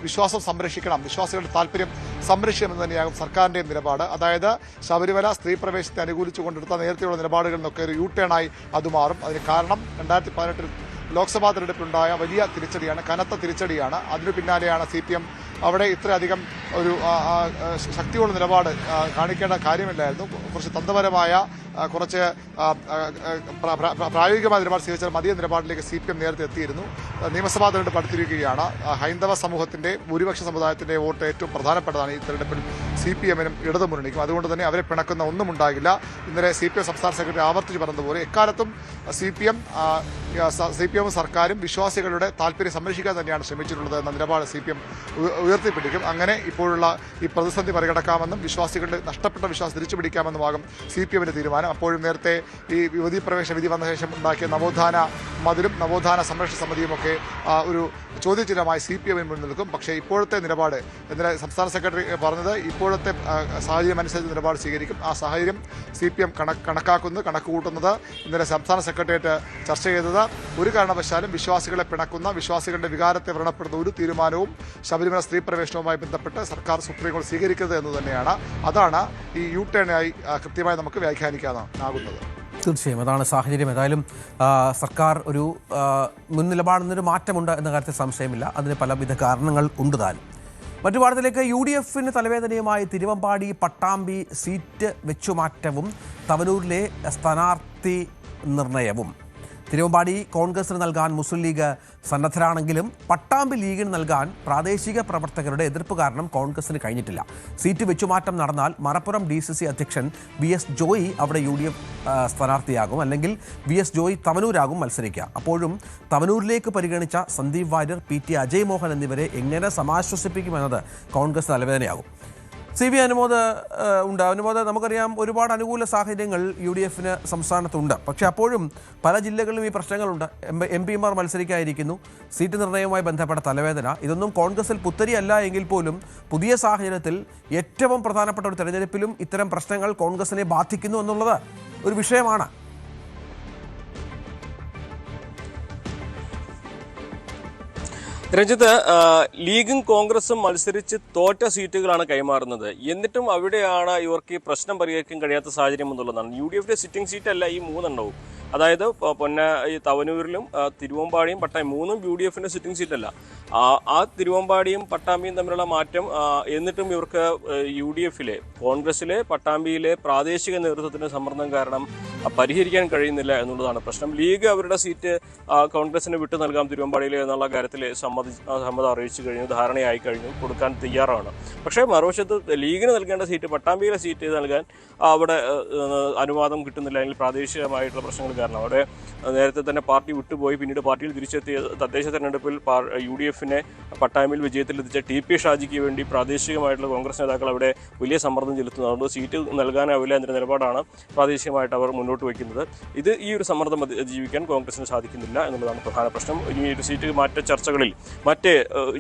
വിശ്വാസം സംരക്ഷിക്കണം, വിശ്വാസികളുടെ താല്പര്യം സംരക്ഷിക്കണമെന്ന് തന്നെയാകും സർക്കാരിൻ്റെയും നിലപാട്. അതായത് ശബരിമല സ്ത്രീ പ്രവേശനത്തെ അനുകൂലിച്ചുകൊണ്ടെടുത്ത നേരത്തെയുള്ള നിലപാടുകളിൽ നിന്നൊക്കെ ഒരു യൂട്ടേണായി അത് മാറും. അതിന് കാരണം 2018 ലോക്സഭാ തെരഞ്ഞെടുപ്പിലുണ്ടായ വലിയ തിരിച്ചടിയാണ്, കനത്ത തിരിച്ചടിയാണ്. അതിനു പിന്നാലെയാണ് CPM അവിടെ ഇത്രയധികം ഒരു ശക്തിയുള്ള നിലപാട് കാണിക്കേണ്ട കാര്യമില്ലായിരുന്നു. കുറച്ച് തന്ത്രപരമായ, കുറച്ച് പ്രായോഗികമായ നിലപാട് സ്വീകരിച്ചാൽ മതിയ നിലപാടിലേക്ക് CPM നേരത്തെ എത്തിയിരുന്നു. നിയമസഭാ തെരഞ്ഞെടുപ്പ് അടുത്തിരിക്കുകയാണ്. ഹൈന്ദവ സമൂഹത്തിന്റെ ഭൂരിപക്ഷ സമുദായത്തിന്റെ വോട്ട് ഏറ്റവും പ്രധാനപ്പെട്ടതാണ് ഈ തെരഞ്ഞെടുപ്പിൽ CPMനും ഇടതുമുന്നണിക്കും. അതുകൊണ്ട് തന്നെ അവരെ പിണക്കുന്ന ഒന്നും ഉണ്ടാകില്ല. ഇന്നലെ CPM സംസ്ഥാന സെക്രട്ടറി ആവർത്തിച്ച് പറഞ്ഞതുപോലെ എക്കാലത്തും CPM സർക്കാരും വിശ്വാസികളുടെ താല്പര്യം സംരക്ഷിക്കാൻ തന്നെയാണ് ശ്രമിച്ചിട്ടുള്ളത് എന്ന നിലപാട് CPM ഉയർത്തിപ്പിടിക്കും. അങ്ങനെ ഇപ്പോഴുള്ള ഈ പ്രതിസന്ധി മറികടക്കാമെന്നും വിശ്വാസികളുടെ നഷ്ടപ്പെട്ട വിശ്വാസം തിരിച്ചുപിടിക്കാമെന്നുമാകും CPMന്റെ തീരുമാനം. അപ്പോഴും നേരത്തെ ഈ യുവതീ പ്രവേശന വിധി വന്ന ശേഷം ഉണ്ടാക്കിയ നവോത്ഥാന മതിലും നവോത്ഥാന സംരക്ഷണ സമിതിയുമൊക്കെ ഒരു ചോദ്യചിഹ്നമായി CPMന് മുന്നിൽ നിൽക്കും. പക്ഷേ ഇപ്പോഴത്തെ നിലപാട്, ഇന്നലെ സംസ്ഥാന സെക്രട്ടറി പറഞ്ഞത് ഇപ്പോഴത്തെ സാഹചര്യം അനുസരിച്ച് നിലപാട് സ്വീകരിക്കും. ആ സാഹചര്യം CPM കണക്ക് കൂട്ടുന്നത് ഇന്നലെ സംസ്ഥാന സെക്രട്ടേറിയറ്റ് ചർച്ച ചെയ്തത് ഒരു കാരണവശാലും വിശ്വാസികളെ പിണക്കുന്ന, വിശ്വാസികളുടെ വികാരത്തെ വ്രണപ്പെടുന്ന ഒരു തീരുമാനവും ശബരിമല സ്ത്രീ പ്രവേശനവുമായി ബന്ധപ്പെട്ട് സർക്കാർ സുപ്രീം കോടതി സ്വീകരിക്കരുത് എന്ന് തന്നെയാണ്. അതാണ് ഈ യൂട്ടേണായി കൃത്യമായി നമുക്ക് വ്യാഖ്യാനിക്കാനാകുന്നത്. തീർച്ചയായും അതാണ് സാഹചര്യം. ഏതായാലും സർക്കാർ ഒരു മുൻ നിലപാടിൽ നിന്നൊരു മാറ്റമുണ്ട് എന്ന കാര്യത്തിൽ സംശയമില്ല. അതിന് പലവിധ കാരണങ്ങൾ ഉണ്ട് താനും. മറ്റു വാർത്തയിലേക്ക്, UDFന് തലവേദനയുമായി തിരുവമ്പാടി പട്ടാമ്പി സീറ്റ് വെച്ചുമാറ്റവും തവനൂരിലെ സ്ഥാനാർത്ഥി നിർണയവും. തിരുവമ്പാടി കോൺഗ്രസിന് നൽകാൻ മുസ്ലിം ലീഗ് സന്നദ്ധരാണെങ്കിലും പട്ടാമ്പി ലീഗിന് നൽകാൻ പ്രാദേശിക പ്രവർത്തകരുടെ എതിർപ്പ് കാരണം കോൺഗ്രസിന് കഴിഞ്ഞിട്ടില്ല. സീറ്റ് വെച്ചുമാറ്റം നടന്നാൽ മലപ്പുറം DCC അധ്യക്ഷൻ VS ജോയി അവിടെ UDF സ്ഥാനാർത്ഥിയാകും, അല്ലെങ്കിൽ VS ജോയി തവനൂരാകും മത്സരിക്കുക. അപ്പോഴും തവനൂരിലേക്ക് പരിഗണിച്ച സന്ദീപ് വാര്യർ, PT അജയ് മോഹൻ എന്നിവരെ എങ്ങനെ സമാശ്വസിപ്പിക്കുമെന്നത് കോൺഗ്രസ് തലവേദനയാകും. CV അനുമോദ് ഉണ്ട്. അനുമോദ്, നമുക്കറിയാം ഒരുപാട് അനുകൂല സാഹചര്യങ്ങൾ UDF സംസ്ഥാനത്തുണ്ട്. പക്ഷേ അപ്പോഴും പല ജില്ലകളിലും ഈ പ്രശ്നങ്ങളുണ്ട്. MP മാർ മത്സരിക്കാതിരിക്കുന്നു, സീറ്റ് നിർണ്ണയവുമായി ബന്ധപ്പെട്ട തലവേദന. ഇതൊന്നും കോൺഗ്രസിൽ പുത്തരിയല്ല എങ്കിൽ പോലും പുതിയ സാഹചര്യത്തിൽ ഏറ്റവും പ്രധാനപ്പെട്ട ഒരു തെരഞ്ഞെടുപ്പിലും ഇത്തരം പ്രശ്നങ്ങൾ കോൺഗ്രസിനെ ബാധിക്കുന്നു എന്നുള്ളത് ഒരു വിഷയമാണ്. രഞ്ജിത്ത്, ലീഗും കോൺഗ്രസും മത്സരിച്ച് തോറ്റ സീറ്റുകളാണ് കൈമാറുന്നത്. എന്നിട്ടും അവിടെയാണ് ഇവർക്ക് ഈ പ്രശ്നം പരിഹരിക്കാൻ കഴിയാത്ത സാഹചര്യം എന്നുള്ളതാണ്. UDF സിറ്റിംഗ് സീറ്റല്ല ഈ 3 എണ്ണവും. അതായത് ഈ തവനൂരിലും തിരുവമ്പാടിയും പട്ടാമ്പി 3ഉം UDF സിറ്റിംഗ് സീറ്റല്ല. ആ തിരുവമ്പാടിയും പട്ടാമ്പിയും തമ്മിലുള്ള മാറ്റം എന്നിട്ടും ഇവർക്ക് UDF കോൺഗ്രസിലെ പട്ടാമ്പിയിലെ പ്രാദേശിക നേതൃത്വത്തിന്റെ സമ്മർദ്ദം കാരണം പരിഹരിക്കാൻ കഴിയുന്നില്ല എന്നുള്ളതാണ് പ്രശ്നം. ലീഗ് അവരുടെ സീറ്റ് കോൺഗ്രസിന് വിട്ടു നൽകാം തിരുവമ്പാടിയിൽ എന്നുള്ള കാര്യത്തിൽ സമ്മതം അറിയിച്ചു കഴിഞ്ഞു, ധാരണയായി കഴിഞ്ഞു, കൊടുക്കാൻ തയ്യാറാണ്. പക്ഷേ മറുവശത്ത് ലീഗിന് നൽകേണ്ട സീറ്റ്, പട്ടാമ്പിയിലെ സീറ്റ് നൽകാൻ അവിടെ അനുവാദം കിട്ടുന്നില്ല. അല്ലെങ്കിൽ പ്രാദേശികമായിട്ടുള്ള പ്രശ്നങ്ങൾ കാരണം അവിടെ നേരത്തെ തന്നെ പാർട്ടി വിട്ടുപോയി പിന്നീട് പാർട്ടിയിൽ തിരിച്ചെത്തിയ തദ്ദേശ തെരഞ്ഞെടുപ്പിൽ UDF പട്ടാമ്പിയിൽ വിജയത്തിലെത്തിച്ച TP ഷാജിക്ക് വേണ്ടി പ്രാദേശികമായിട്ടുള്ള കോൺഗ്രസ് നേതാക്കൾ അവിടെ വലിയ സമ്മർദ്ദം ചെലുത്തുന്നു. അതുകൊണ്ട് സീറ്റ് നൽകാനാവില്ല എന്ന നിലപാടാണ് പ്രാദേശികമായിട്ട് അവർ മുന്നോട്ട് വയ്ക്കുന്നത്. ഈ ഒരു സമ്മർദ്ദം അതിജീവിക്കാൻ കോൺഗ്രസിന് സാധിക്കുന്നില്ല എന്നുള്ളതാണ് പ്രധാന പ്രശ്നം. ഇനി ഒരു സീറ്റ് മാറ്റ ചർച്ചകളിൽ മറ്റ്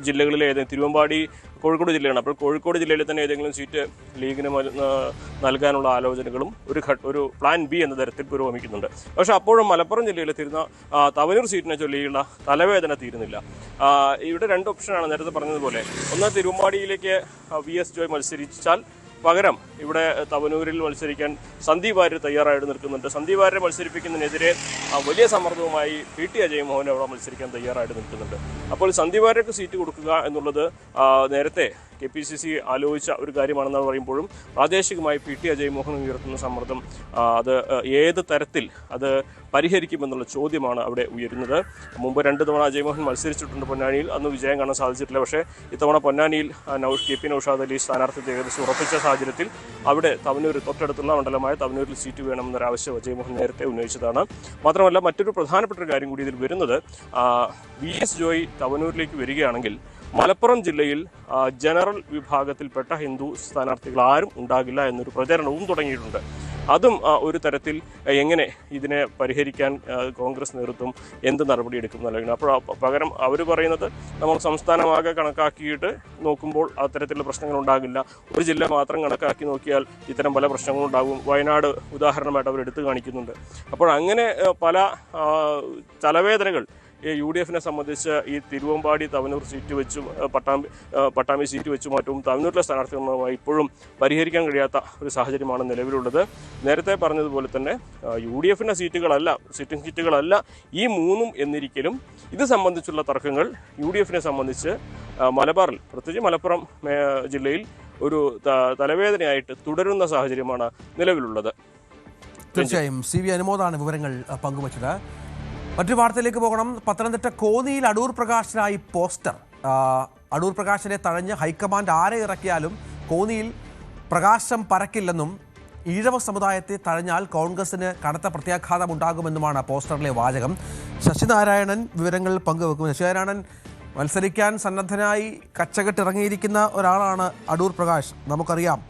ജില്ലകളിലെ തിരുവമ്പാടി കോഴിക്കോട് ജില്ലയാണ്. അപ്പോൾ കോഴിക്കോട് ജില്ലയിൽ തന്നെ ഏതെങ്കിലും സീറ്റ് ലീഗിന് നൽകാനുള്ള ആലോചനകളും ഒരു പ്ലാൻ B എന്ന തരത്തിൽ പുരോഗമിക്കുന്നുണ്ട്. പക്ഷേ അപ്പോഴും മലപ്പുറം ജില്ലയിൽ തവനൂർ സീറ്റിനെ ചൊല്ലിയുള്ള തലവേദന തീരുന്നില്ല. ഇവിടെ 2 ഓപ്ഷനാണ് നേരത്തെ പറഞ്ഞതുപോലെ. ഒന്ന്, തിരുവമ്പാടിയിലേക്ക് VS ജോയ് മത്സരിച്ചാൽ പകരം ഇവിടെ തവനൂരിൽ മത്സരിക്കാൻ സന്ദീപ് വാര്യർ തയ്യാറായിട്ട് നിൽക്കുന്നുണ്ട്. സന്ദീപ് വാര്യരെ മത്സരിപ്പിക്കുന്നതിനെതിരെ വലിയ സമ്മർദ്ദവുമായി PT അജയ്മോഹൻ അവിടെ മത്സരിക്കാൻ തയ്യാറായിട്ട് നിൽക്കുന്നുണ്ട്. അപ്പോൾ സന്ദീപ് വാര്യർക്ക് സീറ്റ് കൊടുക്കുക എന്നുള്ളത് നേരത്തെ KPCC ആലോചിച്ച ഒരു കാര്യമാണെന്ന് പറയുമ്പോഴും പ്രാദേശികമായി PT അജയ്മോഹൻ ഉയർത്തുന്ന സമ്മർദ്ദം അത് ഏത് തരത്തിൽ അത് പരിഹരിക്കുമെന്നുള്ള ചോദ്യമാണ് അവിടെ ഉയരുന്നത്. മുമ്പ് 2 തവണ അജയ്മോഹൻ മത്സരിച്ചിട്ടുണ്ട് പൊന്നാനിയിൽ, അന്ന് വിജയം കാണാൻ സാധിച്ചിട്ടില്ല. പക്ഷേ ഇത്തവണ പൊന്നാനിയിൽ KP നൗഷാദ് അലി സ്ഥാനാർത്ഥിത്വം ഏകദേശം ഉറപ്പിച്ച സാഹചര്യത്തിൽ അവിടെ തവനൂർ തൊട്ടടുത്തുള്ള മണ്ഡലമായ തവനൂരിൽ സീറ്റ് വേണമെന്നൊരാവശ്യം അജയ്മോഹൻ നേരത്തെ ഉന്നയിച്ചതാണ്. മാത്രമല്ല മറ്റൊരു പ്രധാനപ്പെട്ട ഒരു കാര്യം കൂടി ഇതിൽ വരുന്നത്, VS ജോയ് തവനൂരിലേക്ക് വരികയാണെങ്കിൽ മലപ്പുറം ജില്ലയിൽ ജനറൽ വിഭാഗത്തിൽപ്പെട്ട ഹിന്ദു സ്ഥാനാർത്ഥികൾ ആരും ഉണ്ടാകില്ല എന്നൊരു പ്രചരണവും തുടങ്ങിയിട്ടുണ്ട്. അതും ഒരു തരത്തിൽ എങ്ങനെ ഇതിനെ പരിഹരിക്കാൻ കോൺഗ്രസ് നേതൃത്വം എന്ത് നടപടിയെടുക്കും എന്നറിയണം. അപ്പോൾ പകരം അവർ പറയുന്നത് നമ്മൾ സംസ്ഥാനമാകെ കണക്കാക്കിയിട്ട് നോക്കുമ്പോൾ അത്തരത്തിലുള്ള പ്രശ്നങ്ങൾ ഉണ്ടാകില്ല, ഒരു ജില്ല മാത്രം കണക്കാക്കി നോക്കിയാൽ ഇത്തരം പല പ്രശ്നങ്ങളും ഉണ്ടാകും. വയനാട് ഉദാഹരണമായിട്ട് അവർ എടുത്തു കാണിക്കുന്നുണ്ട്. അപ്പോൾ അങ്ങനെ പല തലവേദനകൾ UDF സംബന്ധിച്ച് ഈ തിരുവമ്പാടി തവനൂർ സീറ്റ് വെച്ചും പട്ടാമ്പി സീറ്റ് വെച്ചു മാറ്റവും തവനൂരിലെ സ്ഥാനാർത്ഥികളുമായി ഇപ്പോഴും പരിഹരിക്കാൻ കഴിയാത്ത ഒരു സാഹചര്യമാണ് നിലവിലുള്ളത്. നേരത്തെ പറഞ്ഞതുപോലെ തന്നെ UDF സിറ്റിംഗ് സീറ്റുകളല്ല ഈ 3ഉം എന്നിരിക്കലും ഇത് സംബന്ധിച്ചുള്ള തർക്കങ്ങൾ UDF സംബന്ധിച്ച് മലബാറിൽ, പ്രത്യേകിച്ച് മലപ്പുറം ജില്ലയിൽ ഒരു തലവേദനയായിട്ട് തുടരുന്ന സാഹചര്യമാണ് നിലവിലുള്ളത്. തീർച്ചയായും CV അനുമോദാണ് വിവരങ്ങൾ പങ്കുവച്ചത്. മറ്റൊരു വാർത്തയിലേക്ക് പോകണം. പത്തനംതിട്ട കോന്നിയിൽ അടൂർ പ്രകാശിനായി പോസ്റ്റർ. അടൂർ പ്രകാശിനെ തഴഞ്ഞ് ഹൈക്കമാൻഡ് ആരെ ഇറക്കിയാലും കോന്നിയിൽ പ്രകാശം പരക്കില്ലെന്നും ഈഴവ സമുദായത്തെ തഴഞ്ഞാൽ കോൺഗ്രസിന് കനത്ത പ്രത്യാഘാതം ഉണ്ടാകുമെന്നുമാണ് പോസ്റ്ററിലെ വാചകം. ശശിനാരായണൻ വിവരങ്ങൾ പങ്കുവെക്കും. ശശിനാരായണൻ, മത്സരിക്കാൻ സന്നദ്ധനായി കച്ചകെട്ടിറങ്ങിയിരിക്കുന്ന ഒരാളാണ് അടൂർ പ്രകാശ്, നമുക്കറിയാം.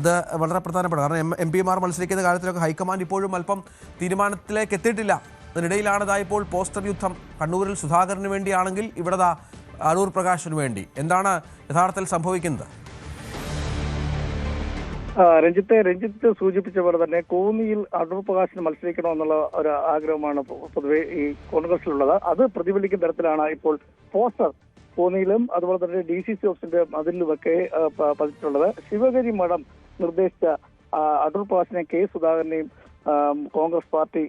അത് വളരെ പ്രധാനപ്പെട്ട, കാരണം MP മാർ മത്സരിക്കുന്ന കാര്യത്തിലൊക്കെ ഹൈക്കമാൻഡ് ഇപ്പോഴും അല്പം തീരുമാനത്തിലേക്ക് എത്തിയിട്ടില്ല. അതിനിടയിലാണിതാ ഇപ്പോൾ പോസ്റ്റർ യുദ്ധം. കണ്ണൂരിൽ സുധാകരന് വേണ്ടിയാണെങ്കിൽ ഇവിടെ അടൂർ പ്രകാശിന് വേണ്ടി. എന്താണ് യഥാർത്ഥത്തിൽ സംഭവിക്കുന്നത്? രഞ്ജിത്ത് സൂചിപ്പിച്ച പോലെ തന്നെ കോന്നിയിൽ അടൂർ പ്രകാശിന് മത്സരിക്കണമെന്നുള്ള ഒരു ആഗ്രഹമാണ് പൊതുവെ ഈ കോൺഗ്രസിലുള്ളത്. അത് പ്രതിഫലിക്കുന്ന തരത്തിലാണ് ഇപ്പോൾ പോസ്റ്റർ കോന്നിയിലും അതുപോലെ തന്നെ DCC ഓഫീസിന്റെ മതിലുമൊക്കെ പതിച്ചിട്ടുള്ളത്. ശിവഗിരി മഠം നിർദ്ദേശിച്ച അടൂർ പ്രകാശിനെ K സുധാകരനെയും കോൺഗ്രസ് പാർട്ടി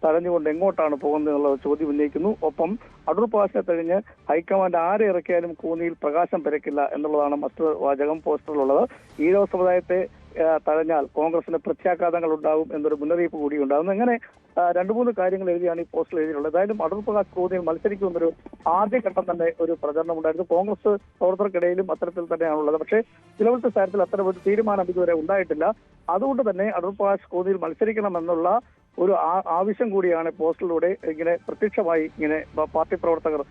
തഴഞ്ഞുകൊണ്ട് എങ്ങോട്ടാണ് പോകുന്നത് എന്നുള്ള ചോദ്യം ഉന്നയിക്കുന്നു. ഒപ്പം അടൂർ പ്രകാശിനെ തഴഞ്ഞ് ഹൈക്കമാൻഡ് ആരെ ഇറക്കിയാലും കോന്നിയിൽ പ്രകാശം പരക്കില്ല എന്നുള്ളതാണ് മറ്റൊരു വാചകം പോസ്റ്ററിലുള്ളത്. ഈഴവ സമുദായത്തെ തഴഞ്ഞാൽ കോൺഗ്രസിന് പ്രത്യാഘാതങ്ങൾ ഉണ്ടാകും എന്നൊരു മുന്നറിയിപ്പ് കൂടി ഉണ്ടാകുന്നു. അങ്ങനെ 2-3 കാര്യങ്ങൾ എഴുതിയാണ് ഈ പോസ്റ്ററിൽ എഴുതിയിട്ടുള്ളത്. ഏതായാലും അടൂർ പ്രകാശ് കോന്നിയിൽ മത്സരിക്കുമെന്നൊരു ആദ്യഘട്ടം തന്നെ ഒരു പ്രചരണം ഉണ്ടായിരുന്നു. കോൺഗ്രസ് പ്രവർത്തകർക്കിടയിലും അത്തരത്തിൽ തന്നെയാണുള്ളത്. പക്ഷേ ചിലവിലത്തെ കാര്യത്തിൽ അത്തരം ഒരു തീരുമാനം ഇതുവരെ ഉണ്ടായിട്ടില്ല. അതുകൊണ്ട് തന്നെ അടൂർ പ്രകാശ് കോന്നിയിൽ മത്സരിക്കണമെന്നുള്ള ഒരു ആവശ്യം കൂടിയാണ് പോസ്റ്ററിലൂടെ ഇങ്ങനെ പ്രത്യക്ഷമായി ഇങ്ങനെ പാർട്ടി പ്രവർത്തകർ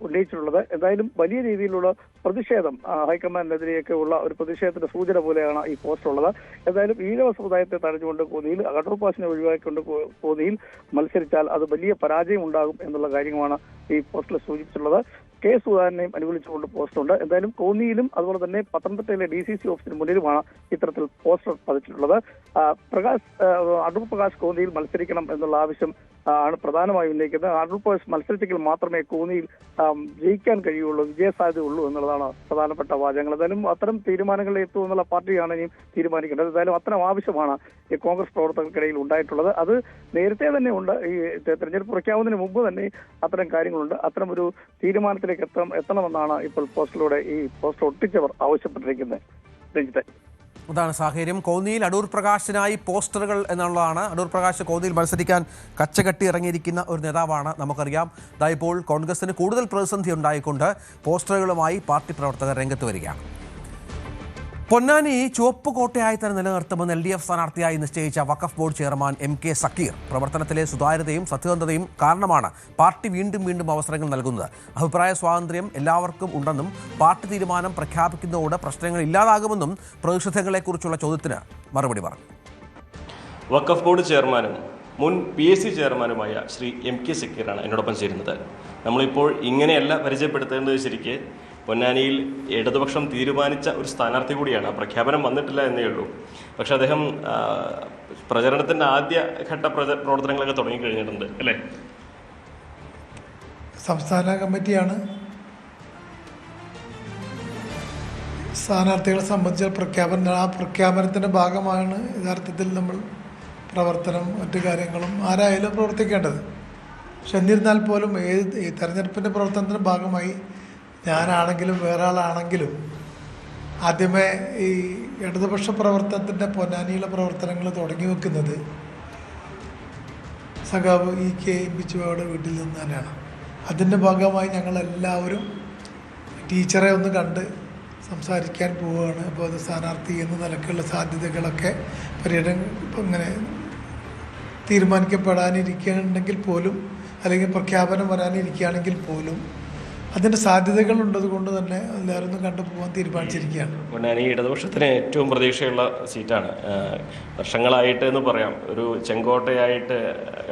ഉന്നയിച്ചിട്ടുള്ളത്. എന്തായാലും വലിയ രീതിയിലുള്ള പ്രതിഷേധം ഹൈക്കമാൻഡിനെതിരെയൊക്കെ ഉള്ള ഒരു പ്രതിഷേധത്തിന്റെ സൂചന പോലെയാണ് ഈ പോസ്റ്റർ ഉള്ളത്. എന്തായാലും ഈഴവ സമുദായത്തെ തടഞ്ഞുകൊണ്ട് കോന്നിയിൽ അടൂർ പ്രകാശിനെ ഒഴിവാക്കിക്കൊണ്ട് കോന്നിയിൽ മത്സരിച്ചാൽ അത് വലിയ പരാജയം ഉണ്ടാകും എന്നുള്ള കാര്യമാണ് ഈ പോസ്റ്ററിൽ സൂചിപ്പിച്ചിട്ടുള്ളത്. കെ സുധാകരനെയും അനുകൂലിച്ചുകൊണ്ട് പോസ്റ്ററുണ്ട്. എന്തായാലും കോന്നിയിലും അതുപോലെ തന്നെ പത്തനംതിട്ടയിലെ DCC ഓഫീസിന് മുന്നിലുമാണ് ഇത്തരത്തിൽ പോസ്റ്റർ പതിച്ചിട്ടുള്ളത്. അടൂർ പ്രകാശ് കോന്നിയിൽ മത്സരിക്കണം എന്നുള്ള ആവശ്യം ആണ് പ്രധാനമായും ഉന്നയിക്കുന്നത്. അടൂർ പ്രകാശ് മത്സരിച്ചെങ്കിൽ മാത്രമേ കോന്നിയിൽ ജയിക്കാൻ കഴിയുള്ളൂ, വിജയസാധ്യതയുള്ളൂ എന്നുള്ളതാണ് പ്രധാനപ്പെട്ട വാചകങ്ങൾ. എന്തായാലും അത്തരം തീരുമാനങ്ങളിൽ എത്തുമെന്നുള്ള പാർട്ടിയാണ് ഇനിയും തീരുമാനിക്കേണ്ടത്. എന്തായാലും അത്തരം ആവശ്യമാണ് ഈ കോൺഗ്രസ് പ്രവർത്തകർക്കിടയിൽ ഉണ്ടായിട്ടുള്ളത്. അത് നേരത്തെ തന്നെ ഉണ്ട്. ഈ തെരഞ്ഞെടുപ്പ് പ്രഖ്യാപനത്തിന് മുമ്പ് തന്നെ അത്തരം കാര്യങ്ങളുണ്ട്. അത്തരം ഒരു തീരുമാനത്തിലേക്ക് എത്തണമെന്നാണ് ഇപ്പോൾ പോസ്റ്ററിലൂടെ ഈ പോസ്റ്റർ ഒട്ടിച്ചവർ ആവശ്യപ്പെട്ടിരിക്കുന്നത്. രഞ്ജിത്തെ, അതാണ് സാഹചര്യം. കോന്നിയിൽ അടൂർ പ്രകാശിനായി പോസ്റ്ററുകൾ എന്നുള്ളതാണ്. അടൂർ പ്രകാശ് കോന്നിയിൽ മത്സരിക്കാൻ കച്ചകെട്ടി ഇറങ്ങിയിരിക്കുന്ന ഒരു നേതാവാണ്, നമുക്കറിയാം. ഇപ്പോൾ കോൺഗ്രസിന് കൂടുതൽ പ്രതിസന്ധി ഉണ്ടായിക്കൊണ്ട് പോസ്റ്ററുകളുമായി പാർട്ടി പ്രവർത്തകർ രംഗത്ത് വരികയാണ്. പൊന്നാനി ചുവപ്പ് കോട്ടയായി തന്നെ നിലനിർത്തുമെന്ന് LDF സ്ഥാനാർത്ഥിയായി നിശ്ചയിച്ച വഖഫ് ബോർഡ് ചെയർമാൻ MK സക്കീർ പ്രവർത്തനത്തിലെ സുതാര്യതയും സത്യസന്ധതയും കാരണമാണ് പാർട്ടി വീണ്ടും അവസരങ്ങൾ നൽകുന്നത്. അഭിപ്രായ സ്വാതന്ത്ര്യം എല്ലാവർക്കും ഉണ്ടെന്നും പാർട്ടി തീരുമാനം പ്രഖ്യാപിക്കുന്നതോടെ പ്രശ്നങ്ങൾ ഇല്ലാതാകുമെന്നും പ്രതിഷേധങ്ങളെക്കുറിച്ചുള്ള ചോദ്യത്തിന് മറുപടി പറഞ്ഞു. വഖഫ് ബോർഡ് ചെയർമാനും മുൻ PSC ചെയർമാനുമായ ശ്രീ MK സക്കീറാണ് എന്നോടൊപ്പം ചേരുന്നത്. നമ്മളിപ്പോൾ ഇങ്ങനെയല്ല പരിചയപ്പെടുത്തേണ്ടത്. ശരിക്ക് പൊന്നാനിയിൽ ഇടതുപക്ഷം തീരുമാനിച്ച ഒരു സ്ഥാനാർത്ഥി കൂടിയാണ്. പ്രഖ്യാപനം വന്നിട്ടില്ല എന്നേ ഉള്ളൂ. പക്ഷെ അദ്ദേഹം പ്രചരണത്തിൻ്റെ ആദ്യഘട്ട പ്രവർത്തനങ്ങളൊക്കെ തുടങ്ങിക്കഴിഞ്ഞിട്ടുണ്ട് അല്ലേ? സംസ്ഥാന കമ്മിറ്റിയാണ് സ്ഥാനാർത്ഥികളെ സംബന്ധിച്ച പ്രഖ്യാപനത്തിൻ്റെ ഭാഗമാണ് യഥാർത്ഥത്തിൽ നമ്മൾ പ്രവർത്തനം മറ്റു കാര്യങ്ങളും ആരായാലും പ്രവർത്തിക്കേണ്ടത്. പക്ഷെ എന്നിരുന്നാൽ പോലും ഈ തെരഞ്ഞെടുപ്പിൻ്റെ പ്രവർത്തനത്തിൻ്റെ ഭാഗമായി ഞാനാണെങ്കിലും വേറെ ആളാണെങ്കിലും ആദ്യമേ ഈ ഇടതുപക്ഷ പ്രവർത്തനത്തിൻ്റെ പൊന്നാനിയിലെ പ്രവർത്തനങ്ങൾ തുടങ്ങി വെക്കുന്നത് സഖാവ് EK ബിജുവയുടെ വീട്ടിൽ നിന്ന് തന്നെയാണ്. അതിൻ്റെ ഭാഗമായി ഞങ്ങളെല്ലാവരും ടീച്ചറെ ഒന്ന് കണ്ട് സംസാരിക്കാൻ പോവുകയാണ്. അപ്പോൾ അത് സ്ഥാനാർത്ഥി എന്ന നിലക്കുള്ള സാധ്യതകളൊക്കെ ഇങ്ങനെ തീരുമാനിക്കപ്പെടാനിരിക്കുകയാണെങ്കിൽ പോലും അല്ലെങ്കിൽ പ്രഖ്യാപനം വരാനിരിക്കുകയാണെങ്കിൽ പോലും അതിൻ്റെ സാധ്യതകളുള്ളത് കൊണ്ട് തന്നെ എല്ലാവരും കണ്ടുപോകാൻ തീരുമാനിച്ചിരിക്കുകയാണ്. പൊന്നാനി ഇടതുപക്ഷത്തിന് ഏറ്റവും പ്രതീക്ഷയുള്ള സീറ്റാണ്. വർഷങ്ങളായിട്ട് എന്ന് പറയാം, ഒരു ചെങ്കോട്ടയായിട്ട്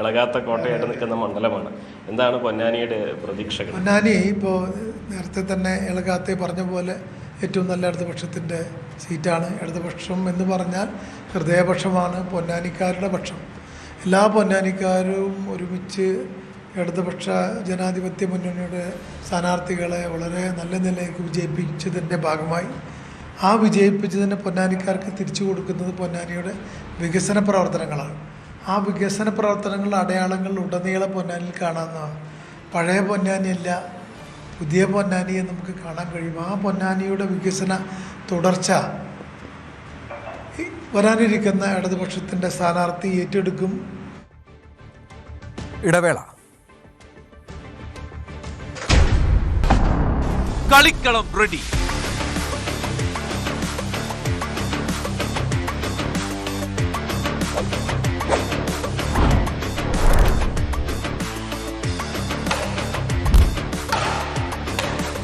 ഇളകാത്ത കോട്ടയായിട്ട് നിൽക്കുന്ന മണ്ഡലമാണ്. എന്താണ് പൊന്നാനിയുടെ പ്രതീക്ഷകൾ? പൊന്നാനി ഇപ്പോൾ നേരത്തെ തന്നെ ഇളകാത്ത പറഞ്ഞ പോലെ ഏറ്റവും നല്ല ഇടതുപക്ഷത്തിൻ്റെ സീറ്റാണ്. ഇടതുപക്ഷം എന്ന് പറഞ്ഞാൽ ഹൃദയപക്ഷമാണ്, പൊന്നാനിക്കാരുടെ പക്ഷം. എല്ലാ പൊന്നാനിക്കാരും ഒരുമിച്ച് ഇടതുപക്ഷ ജനാധിപത്യ മുന്നണിയുടെ സ്ഥാനാർത്ഥികളെ വളരെ നല്ല നിലയ്ക്ക് വിജയിപ്പിച്ചതിൻ്റെ ഭാഗമായി ആ വിജയിപ്പിച്ചതിന് പൊന്നാനിക്കാർക്ക് തിരിച്ചു കൊടുക്കുന്നത് പൊന്നാനിയുടെ വികസന പ്രവർത്തനങ്ങളാണ്. ആ വികസന പ്രവർത്തനങ്ങളുടെ അടയാളങ്ങൾ ഉടനീളം പൊന്നാനിയിൽ കാണാവുന്നതാണ്. പഴയ പൊന്നാനിയല്ല, പുതിയ പൊന്നാനിയെ നമുക്ക് കാണാൻ കഴിയും. ആ പൊന്നാനിയുടെ വികസന തുടർച്ച വരാനിരിക്കുന്ന ഇടതുപക്ഷത്തിൻ്റെ സ്ഥാനാർത്ഥി ഏറ്റെടുക്കും. ഇടവേള. കളിക്കളം റെഡി.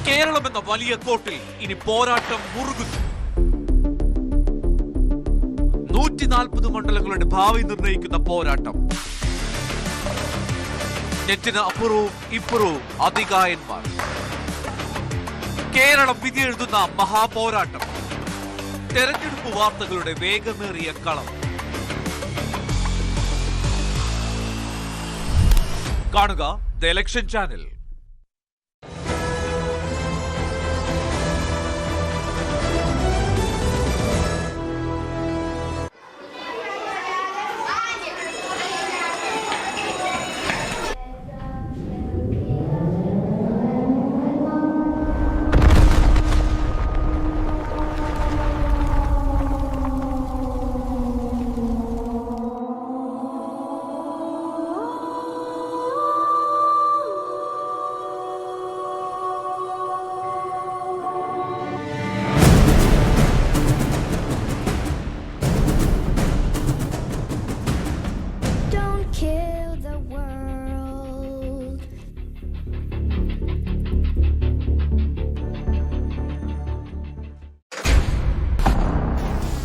കേരളം എന്ന വലിയ കോട്ടിൽ ഇനി പോരാട്ടം മുറുകുന്നു. 140 മണ്ഡലങ്ങളുടെ ഭാവി നിർണയിക്കുന്ന പോരാട്ടം. നെറ്റിന് അപ്പുറവും ഇപ്പുറവും അതികായന്മാർ. കേരളം വിധിയെഴുതുന്ന മഹാപോരാട്ടം. തെരഞ്ഞെടുപ്പ് വാർത്തകളുടെ വേഗമേറിയ കളം. കാണുക ദ ഇലക്ഷൻ ചാനൽ.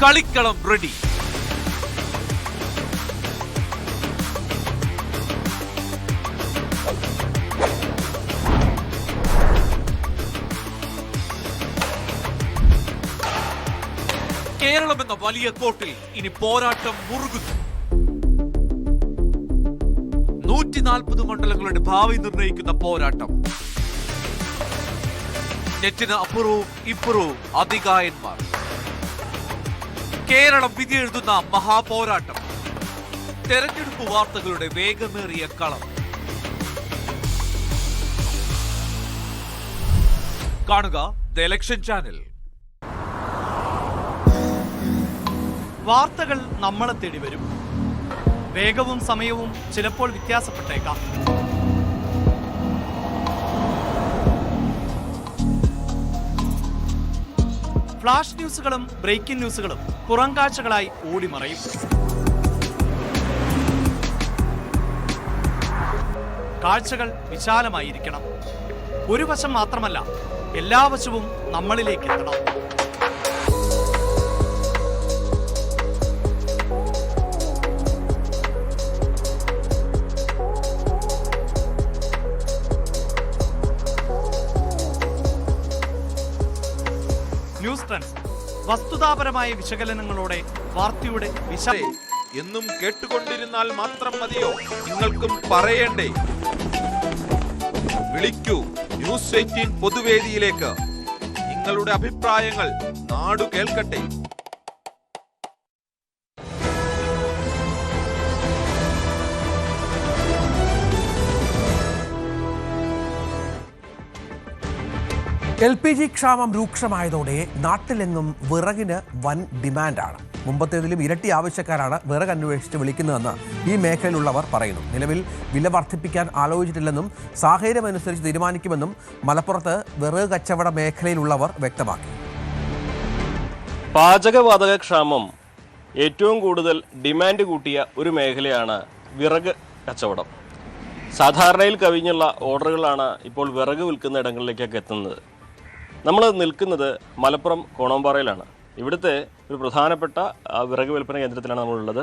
കളിക്കളം റെഡി. കേരളം എന്ന വലിയ കോട്ടിൽ ഇനി പോരാട്ടം മുറുകുന്നു. 140 മണ്ഡലങ്ങളുടെ ഭാവി നിർണ്ണയിക്കുന്ന പോരാട്ടം. നെറ്റിന് അപ്പുറവും ഇപ്പുറവും അതികായന്മാർ. കേരളം വിധി എഴുതുന്ന മഹാപോരാട്ടം. തെരഞ്ഞെടുപ്പ് വാർത്തകളുടെ വേഗമേറിയ കളം. കാണുക ദ ഇലക്ഷൻ ചാനൽ. വാർത്തകൾ നമ്മളെ തേടി വരും. വേഗവും സമയവും ചിലപ്പോൾ വ്യത്യാസപ്പെട്ടേക്കാം. ഫ്ലാഷ് ന്യൂസുകളും ബ്രേക്കിംഗ് ന്യൂസുകളും പുറം കാഴ്ചകളായി ഓടിമറയും. കാഴ്ചകൾ വിശാലമായിരിക്കണം. ഒരു വശം മാത്രമല്ല, എല്ലാ വശവും നമ്മളിലേക്ക് എത്തണം. ന്യൂസ് ട്രെൻഡ്സ് വസ്തുതാപരമായ വിശകലനങ്ങളോടെ വാർത്തയുടെ എന്നും കേട്ടുകൊണ്ടിരുന്നാൽ മാത്രം മതിയോ? നിങ്ങൾക്കും പറയണ്ടേ? വിളിക്കൂ ന്യൂസ് 18 പൊതുവേദിയിലേക്ക്. നിങ്ങളുടെ അഭിപ്രായങ്ങൾ നാടു കേൾക്കട്ടെ. LPG ക്ഷാമം രൂക്ഷമായതോടെ നാട്ടിലെങ്ങും വിറകിന് വൻ ഡിമാൻഡാണ്. മുമ്പത്തേതിലും ഇരട്ടി ആവശ്യക്കാരാണ് വിറക് അന്വേഷിച്ച് വിളിക്കുന്നതെന്ന് ഈ മേഖലയിലുള്ളവർ പറയുന്നു. നിലവിൽ വില വർദ്ധിപ്പിക്കാൻ ആലോചിച്ചിട്ടില്ലെന്നും സാഹചര്യമനുസരിച്ച് തീരുമാനിക്കുമെന്നും മലപ്പുറത്ത് വിറക് കച്ചവട മേഖലയിലുള്ളവർ വ്യക്തമാക്കി. പാചകവാതക ക്ഷാമം ഏറ്റവും കൂടുതൽ ഡിമാൻഡ് കൂട്ടിയ ഒരു മേഖലയാണ് വിറക് കച്ചവടം. സാധാരണയിൽ കവിഞ്ഞുള്ള ഓർഡറുകളാണ് ഇപ്പോൾ വിറക് വിൽക്കുന്ന ഇടങ്ങളിലേക്കൊക്കെ എത്തുന്നത്. നമ്മൾ നിൽക്കുന്നത് മലപ്പുറം കോണമ്പാറയിലാണ്. ഇവിടുത്തെ ഒരു പ്രധാനപ്പെട്ട വിറക് വിൽപ്പന കേന്ദ്രത്തിലാണ് നമ്മളുള്ളത്.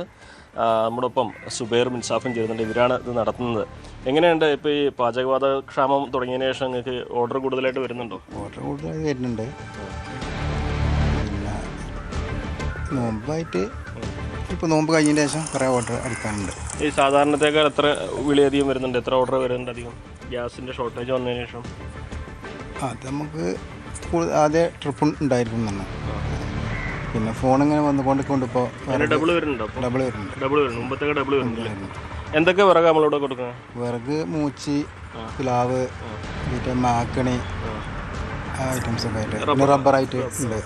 നമ്മുടെ ഒപ്പം സുബൈർ മിൻസാഫും ചേരുന്നുണ്ട്. ഇവരാണ് ഇത് നടത്തുന്നത്. എങ്ങനെയുണ്ട് ഇപ്പോൾ ഈ പാചകവാതക ക്ഷാമം തുടങ്ങിയതിന് ശേഷം നിങ്ങൾക്ക് ഓർഡർ കൂടുതലായിട്ട് വരുന്നുണ്ടോ? ഓർഡർ കൂടുതലായിട്ട് വരുന്നുണ്ട്. പിന്നെ നോമ്പായിട്ട് ഇപ്പോൾ നോമ്പ് കഴിഞ്ഞതിന് ശേഷം കുറേ ഓർഡർ അടിക്കാനുണ്ട്. ഈ സാധാരണത്തേക്കാൾ എത്ര വിളിയധികം വരുന്നുണ്ട്? എത്ര ഓർഡർ വരുന്നുണ്ട് അധികം? ഗ്യാസിൻ്റെ ഷോർട്ടേജ് വന്നതിന് ശേഷം അത് നമുക്ക് ആദ്യ ട്രിപ്പ് ഉണ്ടായിരിക്കും തന്നെ. പിന്നെ ഫോൺ ഇങ്ങനെ വന്നുകൊണ്ട് ഇപ്പോൾ ഡബിൾ വരുന്നുണ്ടോ? ഡബിൾ വരുന്നുണ്ട്. ഡബിൾ വരുന്നു. മുമ്പത്തേക്ക് ഡബിൾ വരുന്നുണ്ട്. എന്തൊക്കെ വിറക് നമ്മളിവിടെ കൊടുക്കുന്നത്? വിറക് മൂച്ചി, പ്ലാവ്, പിന്നെ മാക്കണി ഐറ്റംസ് ഒക്കെ ആയിട്ട് പിന്നെ റബ്ബറായിട്ട് ഉണ്ട്.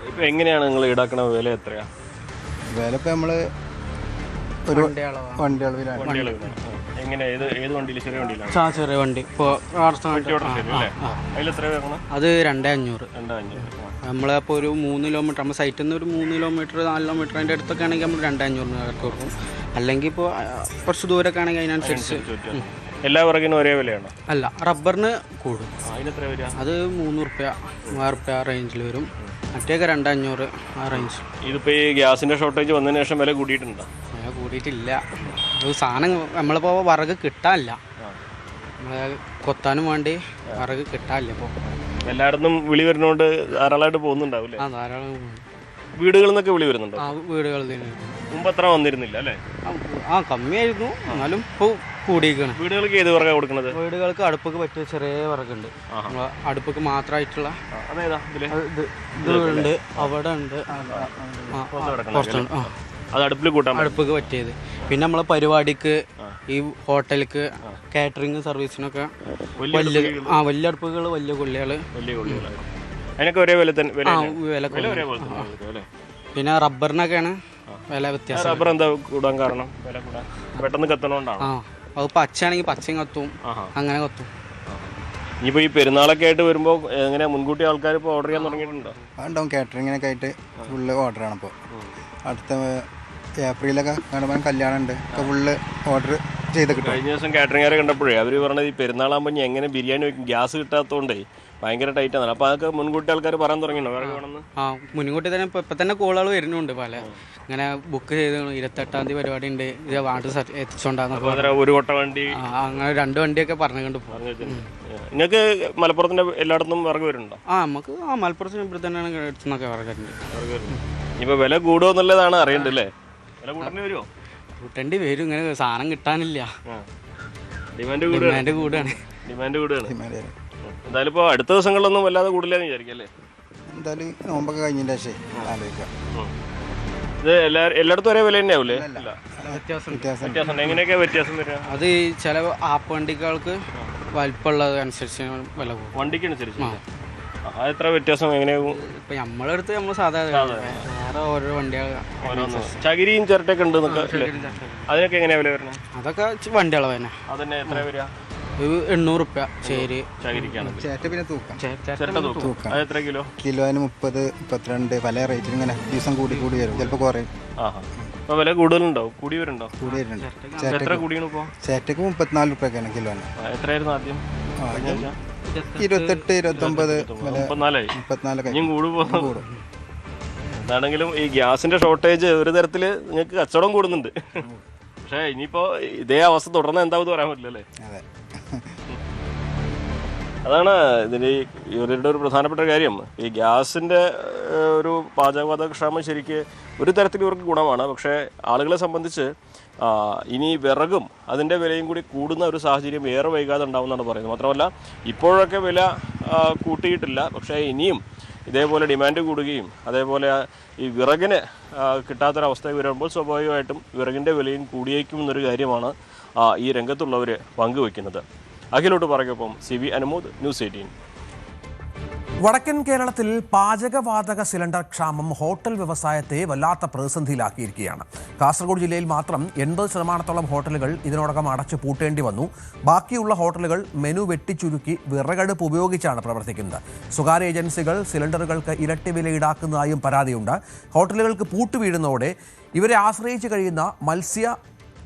ഇപ്പം എങ്ങനെയാണ് നിങ്ങൾ ഈടാക്കണ വില? എത്രയാണ് വില? ഇപ്പം നമ്മൾ ഒരു വണ്ടി അളവിലാണ്. എങ്ങനെ ഏത് വണ്ടിയിൽ? ചെറിയ വണ്ടിയിലാണ്? ചെറിയ വണ്ടി. ഇപ്പോൾ അതിലെത്ര വാങ്ങണം? അത് 2500. നമ്മളിപ്പോൾ ഒരു 3 കിലോമീറ്റർ, നമ്മൾ സൈറ്റിൽ നിന്ന് ഒരു 3 കിലോമീറ്റർ 4 കിലോമീറ്റർ അതിൻ്റെ അടുത്തൊക്കെ ആണെങ്കിൽ നമ്മൾ 2500 കൊടുക്കും. അല്ലെങ്കിൽ ഇപ്പോൾ കുറച്ച് ദൂരമൊക്കെ ആണെങ്കിൽ അതിനനുസരിച്ച്. എല്ലാ വിറകിനും ഒരേ വിലയാണോ? അല്ല, റബ്ബറിന് കൂടും. അതിനെത്ര വരിക? അത് 300 രൂപ 1000 രൂപ റേഞ്ചിൽ വരും. മറ്റേക്ക് 2500 ആ റേഞ്ച്. ഇതിപ്പോൾ ഈ ഗ്യാസിൻ്റെ ഷോർട്ടേജ് വന്നതിന് ശേഷം വില കൂടിയിട്ടുണ്ടോ? വില കൂടിയിട്ടില്ല. ഒരു സാധനം നമ്മളിപ്പോൾ വിറക് കിട്ടാനില്ല. കൊത്താനും വേണ്ടി വിറക് കിട്ടാനില്ല. ഇപ്പോൾ എല്ലായിടത്തും വിളി വരുന്നതുകൊണ്ട് ധാരാളമായിട്ട് പോകുന്നുണ്ടാവില്ലേ? ആ, ധാരാളം. വീടുകളിൽ നിന്നൊക്കെ വിളി വരുന്നുണ്ടോ? ആ, വീടുകളിൽ നിന്ന്. മുമ്പ് അത്ര വന്നിരുന്നില്ല അല്ലേ? ആ, കമ്മിയായിരുന്നു. എന്നാലും ഇപ്പോൾ കൂടിയിരിക്കണം. വീടുകൾക്ക് ഏത് വിറകാണ് കൊടുക്കുന്നത്? വീടുകൾക്ക് അടുപ്പൊക്കെ പറ്റിയ ചെറിയ വിറകുണ്ട്. അടുപ്പൊക്കെ മാത്രമായിട്ടുള്ള ഇതുണ്ട്. അവിടെ ഉണ്ട്. അത് അടുപ്പിൽ കൂട്ടാം. അടുപ്പൊക്കെ പറ്റിയത്. പിന്നെ നമ്മളെ പരിപാടിക്ക്, ഈ ഹോട്ടലിക്ക്, കാറ്ററിംഗ് സർവീസിനൊക്കെ വലിയ അടുപ്പുകൾ, വലിയ കൊള്ളികൾ. അതിനൊക്കെ ഒരേ വില തന്നെ? വില. പിന്നെ റബ്ബറിനൊക്കെയാണ് വില വ്യത്യാസം. റബ്ബർ എന്താ കൂടാൻ കാരണം? വില കൂടാൻ പെട്ടെന്ന് കത്തണോണ്ടാണ്. അത് പച്ചയാണെങ്കിൽ പച്ചയും കത്തും, അങ്ങനെ കത്തും. ഇനിയിപ്പോൾ ഈ പെരുന്നാളൊക്കെ ആയിട്ട് വരുമ്പോൾ എങ്ങനെ മുൻകൂട്ടി ആൾക്കാർ ഇപ്പോൾ ഓർഡർ ചെയ്യാൻ തുടങ്ങിയിട്ടുണ്ടോ? ഉണ്ടാവും. കാറ്ററിങ്ങിനൊക്കെ ആയിട്ട് ഫുള്ള് ഓർഡറാണ്. ഇപ്പോൾ അടുത്ത ഏപ്രിലൊക്കെ കാണുമ്പോൾ കല്യാണം ഉണ്ട്. ഇപ്പോൾ ഫുള്ള് ഓർഡർ ചെയ്ത് കിട്ടും. കഴിഞ്ഞ ദിവസം കാറ്ററിംഗുകാരെ കണ്ടപ്പോഴേ അവർ പറഞ്ഞത് ഈ പെരുന്നാളാകുമ്പോൾ ഇനി എങ്ങനെ ബിരിയാണി വയ്ക്കും, ഗ്യാസ് കിട്ടാത്തതുകൊണ്ടേ ഭയങ്കര ടൈറ്റാണ്. അപ്പോൾ അതൊക്കെ മുൻകൂട്ടി ആൾക്കാർ പറയാൻ തുടങ്ങിയോ വിറക് വേണമെന്ന്? മുൻകൂട്ടി തന്നെ ഇപ്പം തന്നെ കോളുകൾ വരുന്നുണ്ട് പല. ഇങ്ങനെ ബുക്ക് ചെയ്ത് 28-ാം തീയതി പരിപാടി ഉണ്ട്, ഇത് വാണ്ട് എത്തിച്ചോണ്ടാന്ന്. ഒരു കൊട്ട വണ്ടി അങ്ങനെ 2 വണ്ടിയൊക്കെ പറഞ്ഞുകൊണ്ട് നിങ്ങൾക്ക് മലപ്പുറത്തിന്റെ എല്ലായിടത്തും വിറക് വരുന്നുണ്ടോ? നമുക്ക് മലപ്പുറത്തിന് ഇവിടെ തന്നെയാണ് എടുത്തുന്നൊക്കെ വിറകുണ്ട്. ഇനിയിപ്പോൾ വില കൂടുമോ എന്നുള്ളതാണ് അറിയണ്ടല്ലേ? വില കൂട്ടേണ്ടി വരുമോ? കൂട്ടേണ്ടി വരും, ഇങ്ങനെ സാധനം കിട്ടാനില്ല. ഡിമാൻഡ് കൂടുകയാണ്. എന്തായാലും ഇപ്പോൾ അടുത്ത ദിവസങ്ങളിലൊന്നും വല്ലാതെ കൂടില്ലെന്ന് വിചാരിക്കല്ലേ? എന്തായാലും നോമ്പൊക്കെ കഴിഞ്ഞതിൻ്റെ ശേഷം ആലോചിക്കാം. ഇത് എല്ലായിടത്തും ഒരേ വില തന്നെയാവൂലേ? വ്യത്യാസം എങ്ങനെയൊക്കെ വ്യത്യാസം വരിക? അത് ചില ആപ്പ് വണ്ടികൾക്ക് വലിപ്പമുള്ളത് അനുസരിച്ച് വില കൂടും. വണ്ടിക്ക് അനുസരിച്ച് അത് എത്ര വ്യത്യാസം എങ്ങനെയാകും? ഇപ്പം നമ്മളെടുത്ത് നമ്മൾ സാധാരണ വേറെ ഓരോ വണ്ടികൾ ചകിരിയും ചിരട്ടയൊക്കെ ഉണ്ട് അതിനൊക്കെ എങ്ങനെയാ വില വരുന്നത്? അതൊക്കെ വണ്ടികളെ തന്നെ. അതന്നെ എത്ര വരിക? 800 രൂപ ചേരി ചകിരിക്കാണ്. ചേട്ട പിന്നെ തൂക്കം അത് എത്ര കിലോ? കിലോന് 30, 32 പല റേറ്റിൽ ഇങ്ങനെ ദിവസം കൂടി വരും, ചിലപ്പോൾ കുറയും. അപ്പോൾ വില കൂടുതലുണ്ടോ? കൂടി വരുന്നുണ്ടോ? കൂടി വരുന്നുണ്ട്. എത്ര കൂടിയാണ് ഇപ്പോൾ? ചേട്ടക്ക് 34 രൂപയൊക്കെയാണ് കിലോന്. എത്രയായിരുന്നു ആദ്യം? 28, 29, 34 കൂടും. എന്താണെങ്കിലും ഈ ഗ്യാസിന്റെ ഷോർട്ടേജ് ഒരു തരത്തിൽ നിങ്ങൾക്ക് കച്ചവടം കൂടുന്നുണ്ട്. പക്ഷേ ഇനിയിപ്പോൾ ഇതേ അവസ്ഥ തുടർന്ന് എന്താവും പറയാൻ പറ്റില്ലല്ലേ? അതാണ് ഇതിൻ്റെ ഇവരുടെ ഒരു പ്രധാനപ്പെട്ട കാര്യം. ഈ ഗ്യാസിൻ്റെ ഒരു പാചകവാതകക്ഷാമം ശരിക്ക് ഒരു തരത്തിൽ ഇവർക്ക് ഗുണമാണ്. പക്ഷേ ആളുകളെ സംബന്ധിച്ച് ഇനി വിറകും അതിൻ്റെ വിലയും കൂടി കൂടുന്ന ഒരു സാഹചര്യം ഏറെ വൈകാതെ ഉണ്ടാവുമെന്നാണ് പറയുന്നത്. മാത്രമല്ല ഇപ്പോഴൊക്കെ വില കൂട്ടിയിട്ടില്ല, പക്ഷേ ഇനിയും ഇതേപോലെ ഡിമാൻഡ് കൂടുകയും അതേപോലെ ഈ വിറകിന് കിട്ടാത്തൊരവസ്ഥ വരുമ്പോൾ സ്വാഭാവികമായിട്ടും വിറകിൻ്റെ വിലയും കൂടിയേക്കും എന്നൊരു കാര്യമാണ് ഈ രംഗത്തുള്ളവർ പങ്കുവയ്ക്കുന്നത്. അഖിലോട്ട് പറയൊപ്പം CV അനുമോദ്, News 18. വടക്കൻ കേരളത്തിൽ പാചകവാതക സിലിണ്ടർ ക്ഷാമം ഹോട്ടൽ വ്യവസായത്തെ വല്ലാത്ത പ്രതിസന്ധിയിലാക്കിയിരിക്കുകയാണ്. കാസർഗോഡ് ജില്ലയിൽ മാത്രം 80% ഹോട്ടലുകൾ ഇതിനോടകം അടച്ചു പൂട്ടേണ്ടി വന്നു. ബാക്കിയുള്ള ഹോട്ടലുകൾ മെനു വെട്ടിച്ചുരുക്കി വിറകടുപ്പ് ഉപയോഗിച്ചാണ് പ്രവർത്തിക്കുന്നത്. സ്വകാര്യ ഏജൻസികൾ സിലിണ്ടറുകൾക്ക് ഇരട്ടി വില ഈടാക്കുന്നതായും പരാതിയുണ്ട്. ഹോട്ടലുകൾക്ക് പൂട്ടുവീഴുന്നതോടെ ഇവരെ ആശ്രയിച്ച് കഴിയുന്ന മത്സ്യ,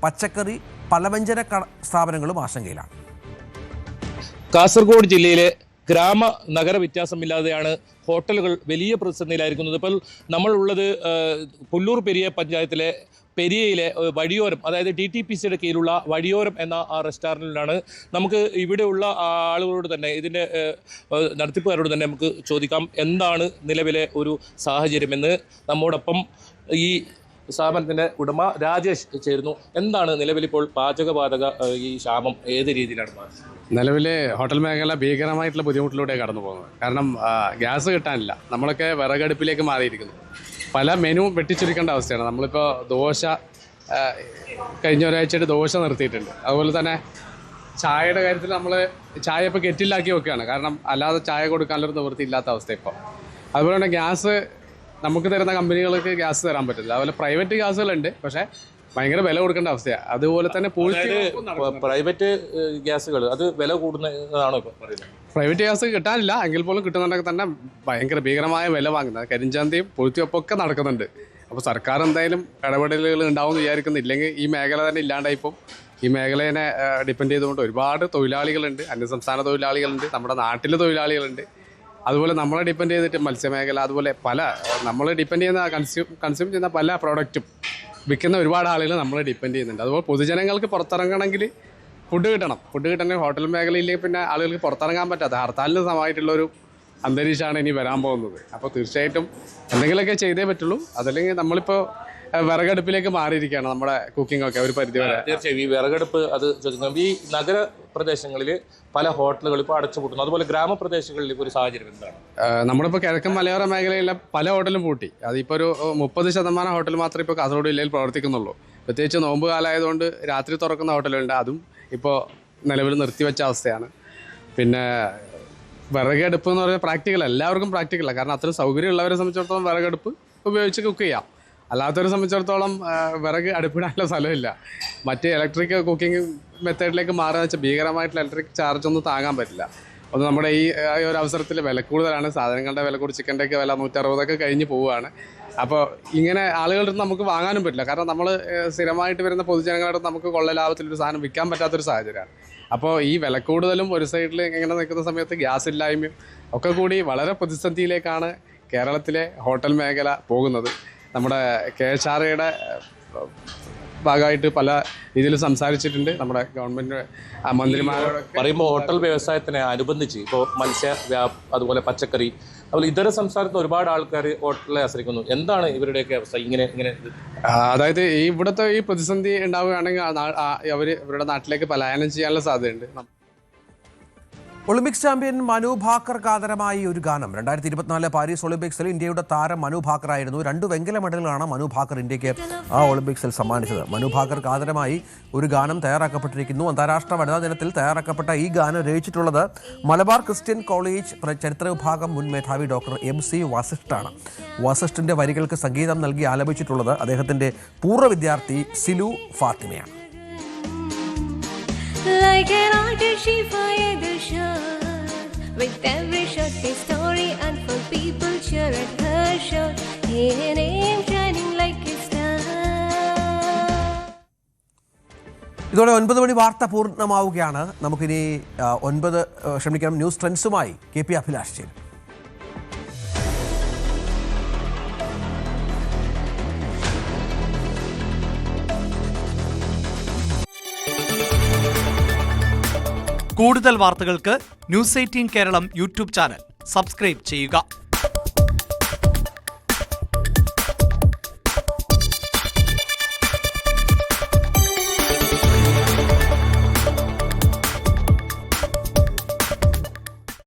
പച്ചക്കറി, പലവ്യഞ്ജന സ്ഥാപനങ്ങളും ആശങ്കയിലാണ്. കാസർഗോഡ് ജില്ലയിലെ ഗ്രാമ നഗര വ്യത്യാസമില്ലാതെയാണ് ഹോട്ടലുകൾ വലിയ പ്രതിസന്ധിയിലായിരിക്കുന്നത്. ഇപ്പോൾ നമ്മളുള്ളത് പുല്ലൂർ പെരിയ പഞ്ചായത്തിലെ പെരിയയിലെ വഴിയോരം, അതായത് DTPCയുടെ കീഴിലുള്ള വഴിയോരം എന്ന റെസ്റ്റോറൻറ്റിലാണ്. നമുക്ക് ഇവിടെയുള്ള ആളുകളോട് തന്നെ, ഇതിൻ്റെ നടത്തിപ്പുകാരോട് തന്നെ നമുക്ക് ചോദിക്കാം എന്താണ് നിലവിലെ ഒരു സാഹചര്യമെന്ന്. നമ്മോടൊപ്പം ഈ സ്ഥാപനത്തിൻ്റെ ഉടമ രാജേഷ് ചേരുന്നു. എന്താണ് നിലവിലിപ്പോൾ പാചകവാതക ഈ ക്ഷാമം ഏത് രീതിയിലാണ്? നിലവിൽ ഹോട്ടൽ മേഖല ഭീകരമായിട്ടുള്ള ബുദ്ധിമുട്ടിലൂടെ കടന്നു പോകുന്നത്. കാരണം ഗ്യാസ് കിട്ടാനില്ല. നമ്മളൊക്കെ വിറകടുപ്പിലേക്ക് മാറിയിരിക്കുന്നു. പല മെനു വെട്ടിച്ചുരുക്കേണ്ട അവസ്ഥയാണ്. നമ്മളിപ്പോൾ ദോശ, കഴിഞ്ഞ ഒരാഴ്ചയായിട്ട് ദോശ നിർത്തിയിട്ടുണ്ട്. അതുപോലെ തന്നെ ചായയുടെ കാര്യത്തിൽ നമ്മൾ ചായ ഇപ്പോൾ കെറ്റിലാക്കി വെക്കുകയാണ്. കാരണം അല്ലാതെ ചായ കൊടുക്കാനൊരു നിവൃത്തിയില്ലാത്ത അവസ്ഥ ഇപ്പോൾ. അതുപോലെ തന്നെ ഗ്യാസ് നമുക്ക് തരുന്ന കമ്പനികൾക്ക് ഗ്യാസ് തരാൻ പറ്റില്ല. അതുപോലെ പ്രൈവറ്റ് ഗ്യാസുകളുണ്ട്, പക്ഷേ ഭയങ്കര വില കൊടുക്കേണ്ട അവസ്ഥയാണ്. അതുപോലെ തന്നെ പ്രൈവറ്റ് ഗ്യാസുകൾ അത് വില കൂടുന്നതാണോ ഇപ്പോൾ പറയുന്നത്? പ്രൈവറ്റ് ഗ്യാസ് കിട്ടാനില്ല, എങ്കിൽ പോലും കിട്ടുന്നുണ്ടെങ്കിൽ തന്നെ ഭയങ്കര ഭീകരമായ വില വാങ്ങുന്നത്. കരിഞ്ചന്തയും പൂഴ്ത്തിവെപ്പൊക്കെ നടക്കുന്നുണ്ട്. അപ്പോൾ സർക്കാർ എന്തായാലും ഇടപെടലുകൾ ഉണ്ടാവുമെന്ന് വിചാരിക്കുന്നു. ഇല്ലെങ്കിൽ ഈ മേഖല തന്നെ ഇല്ലാണ്ടായിപ്പോൾ. ഈ മേഖലയെ ഡിപ്പെൻഡ് ചെയ്തുകൊണ്ട് ഒരുപാട് തൊഴിലാളികളുണ്ട്, അന്യസംസ്ഥാന തൊഴിലാളികളുണ്ട്, നമ്മുടെ നാട്ടിലെ തൊഴിലാളികളുണ്ട്. അതുപോലെ നമ്മളെ ഡിപ്പെൻഡ് ചെയ്തിട്ട് മത്സ്യമേഖല, അതുപോലെ പല നമ്മൾ ഡിപ്പെൻഡ് ചെയ്യുന്ന കൺസ്യൂം ചെയ്യുന്ന പല പ്രോഡക്റ്റും വിൽക്കുന്ന ഒരുപാട് ആളുകൾ നമ്മളെ ഡിപ്പെൻഡ് ചെയ്യുന്നുണ്ട്. അതുപോലെ പൊതുജനങ്ങൾക്ക് പുറത്തിറങ്ങണമെങ്കിൽ ഫുഡ് കിട്ടണമെങ്കിൽ ഹോട്ടൽ മേഖലയിലേക്ക് പിന്നെ ആളുകൾക്ക് പുറത്തിറങ്ങാൻ പറ്റാത്ത ഹർത്താലിന് സമമായിട്ടുള്ളൊരു അന്തരീക്ഷമാണ് ഇനി വരാൻ പോകുന്നത്. അപ്പോൾ തീർച്ചയായിട്ടും എന്തെങ്കിലുമൊക്കെ ചെയ്തേ പറ്റുള്ളൂ. അതല്ലെങ്കിൽ നമ്മളിപ്പോൾ വിറകടുപ്പിലേക്ക് മാറിയിരിക്കുകയാണ് നമ്മുടെ കുക്കിംഗ് ഒക്കെ ഒരു പരിധി വരെ. തീർച്ചയായും ഈ വിറകടുപ്പ് അത് ചോദിക്കുന്നത് ഈ നഗരപ്രദേശങ്ങളിൽ പല ഹോട്ടലുകൾ ഇപ്പോൾ അടച്ചുപൂട്ടുന്നു. അതുപോലെ ഗ്രാമപ്രദേശങ്ങളിൽ ഇപ്പോൾ ഒരു സാഹചര്യം എന്താണ്? നമ്മളിപ്പോൾ കിഴക്കൻ മലയോര മേഖലയിലെ പല ഹോട്ടലും പൂട്ടി. അതിപ്പോൾ ഒരു 30% ഹോട്ടൽ മാത്രമേ ഇപ്പോൾ കാസർഗോഡ് ജില്ലയിൽ പ്രവർത്തിക്കുന്നുള്ളൂ. പ്രത്യേകിച്ച് നോമ്പ് കാലമായതുകൊണ്ട് രാത്രി തുറക്കുന്ന ഹോട്ടലുണ്ട്, അതും ഇപ്പോൾ നിലവിൽ നിർത്തിവെച്ച അവസ്ഥയാണ്. പിന്നെ വിറകടുപ്പ് എന്ന് പറയുന്നത് പ്രാക്ടിക്കൽ, എല്ലാവർക്കും പ്രാക്ടിക്കലാണ്. കാരണം അത്രയും സൗകര്യമുള്ളവരെ സംബന്ധിച്ചിടത്തോളം വിറകടുപ്പ് ഉപയോഗിച്ച് കുക്ക് ചെയ്യാം. അല്ലാത്തവരെ സംബന്ധിച്ചിടത്തോളം വിറക് അടുപ്പിടാനുള്ള സ്ഥലമില്ല. മറ്റ് ഇലക്ട്രിക് കുക്കിംഗ് മെത്തേഡിലേക്ക് മാറുക വെച്ചാൽ ഭീകരമായിട്ടുള്ള ഇലക്ട്രിക് ചാർജ് ഒന്നും താങ്ങാൻ പറ്റില്ല. ഒന്ന് നമ്മുടെ ഈ ഒരു അവസരത്തിൽ വില കൂടുതലാണ്. സാധനങ്ങളുടെ വില കൂടി, ചിക്കൻ്റെയൊക്കെ വില 160 കഴിഞ്ഞ് പോവുകയാണ്. അപ്പോൾ ഇങ്ങനെ ആളുകളുടെ അടുത്ത് നമുക്ക് വാങ്ങാനും പറ്റില്ല. കാരണം നമ്മൾ സ്ഥിരമായിട്ട് വരുന്ന പൊതുജനങ്ങളുടെ അടുത്ത് നമുക്ക് കൊള്ള ലാഭത്തിലൊരു സാധനം വിൽക്കാൻ പറ്റാത്തൊരു സാഹചര്യമാണ്. അപ്പോൾ ഈ വില കൂടുതലും ഒരു സൈഡിൽ ഇങ്ങനെ നിൽക്കുന്ന സമയത്ത് ഗ്യാസ് ഇല്ലായ്മയും ഒക്കെ കൂടി വളരെ പ്രതിസന്ധിയിലേക്കാണ് കേരളത്തിലെ ഹോട്ടൽ മേഖല പോകുന്നത്. നമ്മുടെ KHRAയുടെ ഭാഗമായിട്ട് പല രീതിയിൽ സംസാരിച്ചിട്ടുണ്ട് നമ്മുടെ ഗവൺമെൻറ് മന്ത്രിമാരോടൊക്കെ. പറയുമ്പോൾ ഹോട്ടൽ വ്യവസായത്തിനെ അനുബന്ധിച്ച് ഇപ്പോൾ അതുപോലെ പച്ചക്കറി, അതുപോലെ ഇതര സംസ്ഥാനത്ത് ഒരുപാട് ആൾക്കാർ ഹോട്ടലിനെ ആശ്രയിക്കുന്നു. എന്താണ് ഇവരുടെയൊക്കെ അവസ്ഥ? ഇങ്ങനെ അതായത് ഇവിടുത്തെ ഈ പ്രതിസന്ധി ഉണ്ടാവുകയാണെങ്കിൽ അവർ ഇവരുടെ നാട്ടിലേക്ക് പലായനം ചെയ്യാനുള്ള സാധ്യതയുണ്ട്. ഒളിമ്പിക്സ് ചാമ്പ്യൻ മനു ഭാക്കർക്ക് ആദരമായി ഒരു ഗാനം. 2024 പാരീസ് ഒളിമ്പിക്സിൽ ഇന്ത്യയുടെ താരം മനു ഭാക്കർ ആയിരുന്നു. 2 വെങ്കല മെഡലുകളാണ് മനു ഭാക്കർ ഇന്ത്യക്ക് ആ ഒളിമ്പിക്സിൽ സമ്മാനിച്ചത്. മനു ഭാക്കർക്ക് ആദരമായി ഒരു ഗാനം തയ്യാറാക്കപ്പെട്ടിരിക്കുന്നു. അന്താരാഷ്ട്ര വനിതാ ദിനത്തിൽ തയ്യാറാക്കപ്പെട്ട ഈ ഗാനം രചിച്ചിട്ടുള്ളത് മലബാർ ക്രിസ്ത്യൻ കോളേജ് ചരിത്ര വിഭാഗം മുൻ മേധാവി ഡോക്ടർ MC വസിഷ്ഠാണ്. വസിഷ്ഠിന്റെ വരികൾക്ക് സംഗീതം നൽകി ആലപിച്ചിട്ടുള്ളത് അദ്ദേഹത്തിന്റെ പൂർവ്വ വിദ്യാർത്ഥി Silu ഫാത്തിമയാണ്. Like an artist, she fired the shot. With every shot, a story unfold. People cheer at her shot. Her name shining like a star. ഇതോടെ 9 മണി വാർത്ത പൂർണ്ണമാവുകയാണ്. നമുക്കിനി ന്യൂസ് ട്രെൻഡ്സുമായി KP അഭിലാഷ് ചേരും. കൂടുതൽ വാർത്തകൾക്ക് News 18 Keralam YouTube channel subscribe ചെയ്യുക.